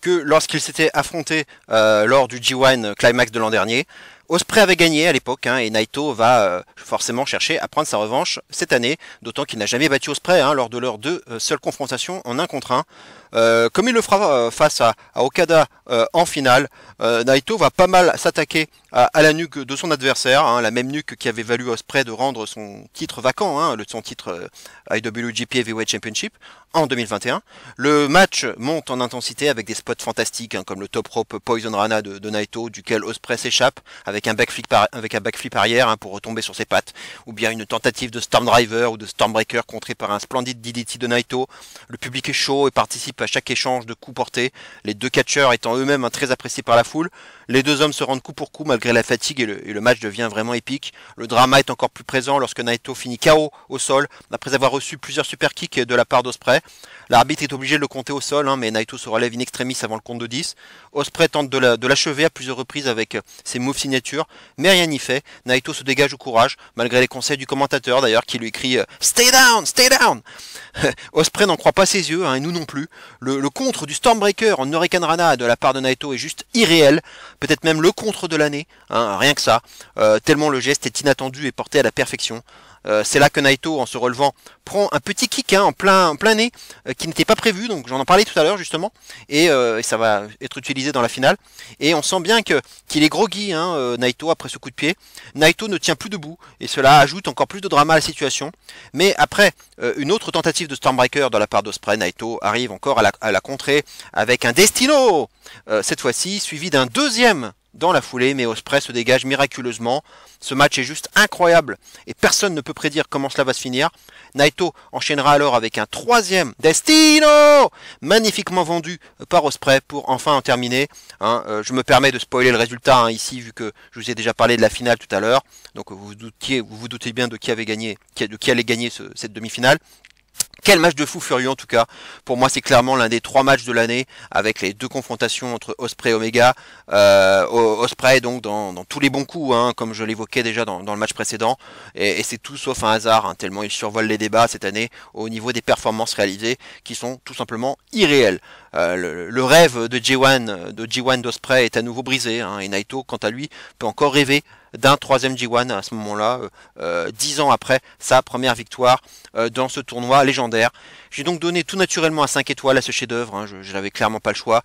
que lorsqu'il s'était affronté lors du G1 Climax de l'an dernier. Ospreay avait gagné à l'époque hein, et Naito va forcément chercher à prendre sa revanche cette année, d'autant qu'il n'a jamais battu Ospreay hein, lors de leurs deux seules confrontations en 1 contre 1. Comme il le fera face à Okada en finale, Naito va pas mal s'attaquer à la nuque de son adversaire, hein, la même nuque qui avait valu Ospreay de rendre son titre vacant, hein, son titre IWGP Heavyweight Championship en 2021. Le match monte en intensité avec des spots fantastiques hein, comme le top rope Poison Rana de Naito, duquel Ospreay s'échappe avec un backflip arrière hein, pour retomber sur ses pattes, ou bien une tentative de Stormdriver ou de Stormbreaker contrée par un splendide DDT de Naito. Le public est chaud et participe à chaque échange de coups portés, les deux catcheurs étant eux-mêmes très appréciés par la foule. Les deux hommes se rendent coup pour coup malgré la fatigue et le match devient vraiment épique. Le drama est encore plus présent lorsque Naito finit KO au sol après avoir reçu plusieurs super kicks de la part d'Ospreay. L'arbitre est obligé de le compter au sol, hein, mais Naito se relève in extremis avant le compte de 10. Ospreay tente de l'achever à plusieurs reprises avec ses moves signature, mais rien n'y fait. Naito se dégage au courage, malgré les conseils du commentateur d'ailleurs qui lui crie Stay down, stay down. Ospreay n'en croit pas ses yeux, hein, et nous non plus. Le contre du Stormbreaker en Hurricane Rana de la part de Naito est juste irréel, peut-être même le contre de l'année, hein, rien que ça, tellement le geste est inattendu et porté à la perfection. C'est là que Naito, en se relevant, prend un petit kick hein, en plein nez, qui n'était pas prévu, donc j'en en parlais tout à l'heure justement, et ça va être utilisé dans la finale. Et on sent bien qu'il est groggy, hein, Naito, après ce coup de pied. Naito ne tient plus debout, et cela ajoute encore plus de drama à la situation. Mais après une autre tentative de Stormbreaker de la part d'Ospreay, Naito arrive encore à la contrer avec un Destino, cette fois-ci, suivi d'un deuxième dans la foulée, mais Ospreay se dégage miraculeusement. Ce match est juste incroyable et personne ne peut prédire comment cela va se finir. Naito enchaînera alors avec un troisième Destino magnifiquement vendu par Ospreay pour enfin en terminer. Je me permets de spoiler le résultat ici vu que je vous ai déjà parlé de la finale tout à l'heure. Donc vous vous doutez bien de qui avait gagné, de qui allait gagner cette demi-finale. Quel match de fou furieux en tout cas. Pour moi c'est clairement l'un des 3 matchs de l'année avec les 2 confrontations entre Ospreay et Omega. Ospreay donc dans tous les bons coups, comme je l'évoquais déjà dans le match précédent. Et c'est tout sauf un hasard, tellement il survole les débats cette année au niveau des performances réalisées qui sont tout simplement irréelles. Le rêve de G1 d'Ospreay est à nouveau brisé. Et Naito quant à lui peut encore rêver d'un 3ème G1 à ce moment-là, 10 ans après sa première victoire dans ce tournoi légendaire. J'ai donc donné tout naturellement à 5 étoiles à ce chef-d'œuvre, je n'avais clairement pas le choix.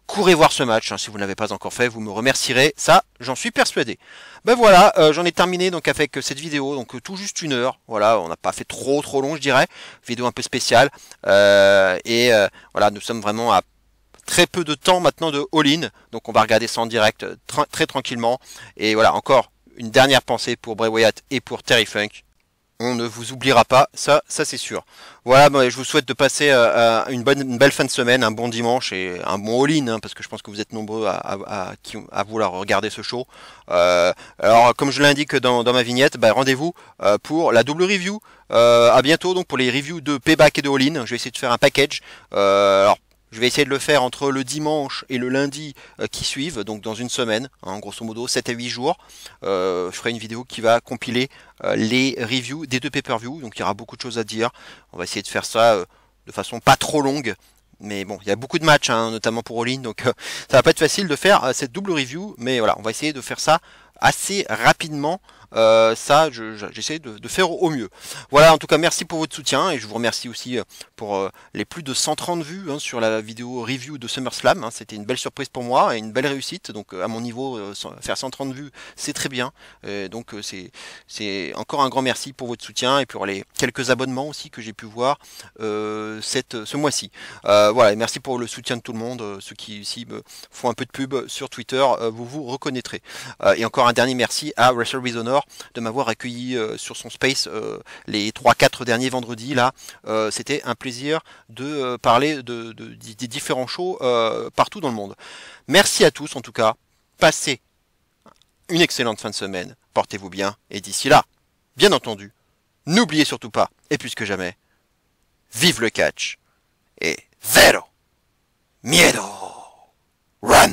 Courez voir ce match, si vous ne l'avez pas encore fait, vous me remercierez, ça j'en suis persuadé. Ben voilà, j'en ai terminé donc avec cette vidéo, donc tout juste 1 heure, voilà, on n'a pas fait trop long je dirais, vidéo un peu spéciale, voilà, nous sommes vraiment à très peu de temps maintenant de all-in, donc on va regarder ça en direct très tranquillement, et voilà, encore une dernière pensée pour Bray Wyatt et pour Terry Funk. On ne vous oubliera pas, ça c'est sûr. Voilà, je vous souhaite de passer une belle fin de semaine, un bon dimanche et un bon all-in, parce que je pense que vous êtes nombreux à vouloir regarder ce show. Alors, comme je l'indique dans ma vignette, rendez-vous pour la double review. À bientôt donc pour les reviews de Payback et de all-in. Je vais essayer de faire un package. Alors, je vais essayer de le faire entre le dimanche et le lundi qui suivent, donc dans une semaine, grosso modo 7 à 8 jours. Je ferai une vidéo qui va compiler les reviews des 2 pay-per-view, donc il y aura beaucoup de choses à dire. On va essayer de faire ça de façon pas trop longue, mais bon, il y a beaucoup de matchs, notamment pour All-In, donc ça va pas être facile de faire cette double review, mais voilà, on va essayer de faire ça assez rapidement. Ça, j'essaie de faire au mieux. Voilà, en tout cas, merci pour votre soutien et je vous remercie aussi pour les plus de 130 vues sur la vidéo review de SummerSlam. C'était une belle surprise pour moi et une belle réussite. Donc, à mon niveau, faire 130 vues, c'est très bien. Donc, c'est encore un grand merci pour votre soutien et pour les quelques abonnements aussi que j'ai pu voir ce mois-ci. Voilà, et merci pour le soutien de tout le monde. Ceux qui ici me font un peu de pub sur Twitter, vous vous reconnaîtrez. Et encore un dernier merci à Wrestle with Honor de m'avoir accueilli sur son space les 3-4 derniers vendredis là. C'était un plaisir de parler des différents shows partout dans le monde. Merci à tous en tout cas. Passez une excellente fin de semaine. Portez-vous bien et d'ici là, bien entendu, n'oubliez surtout pas, et plus que jamais, vive le catch et zero miedo. Run!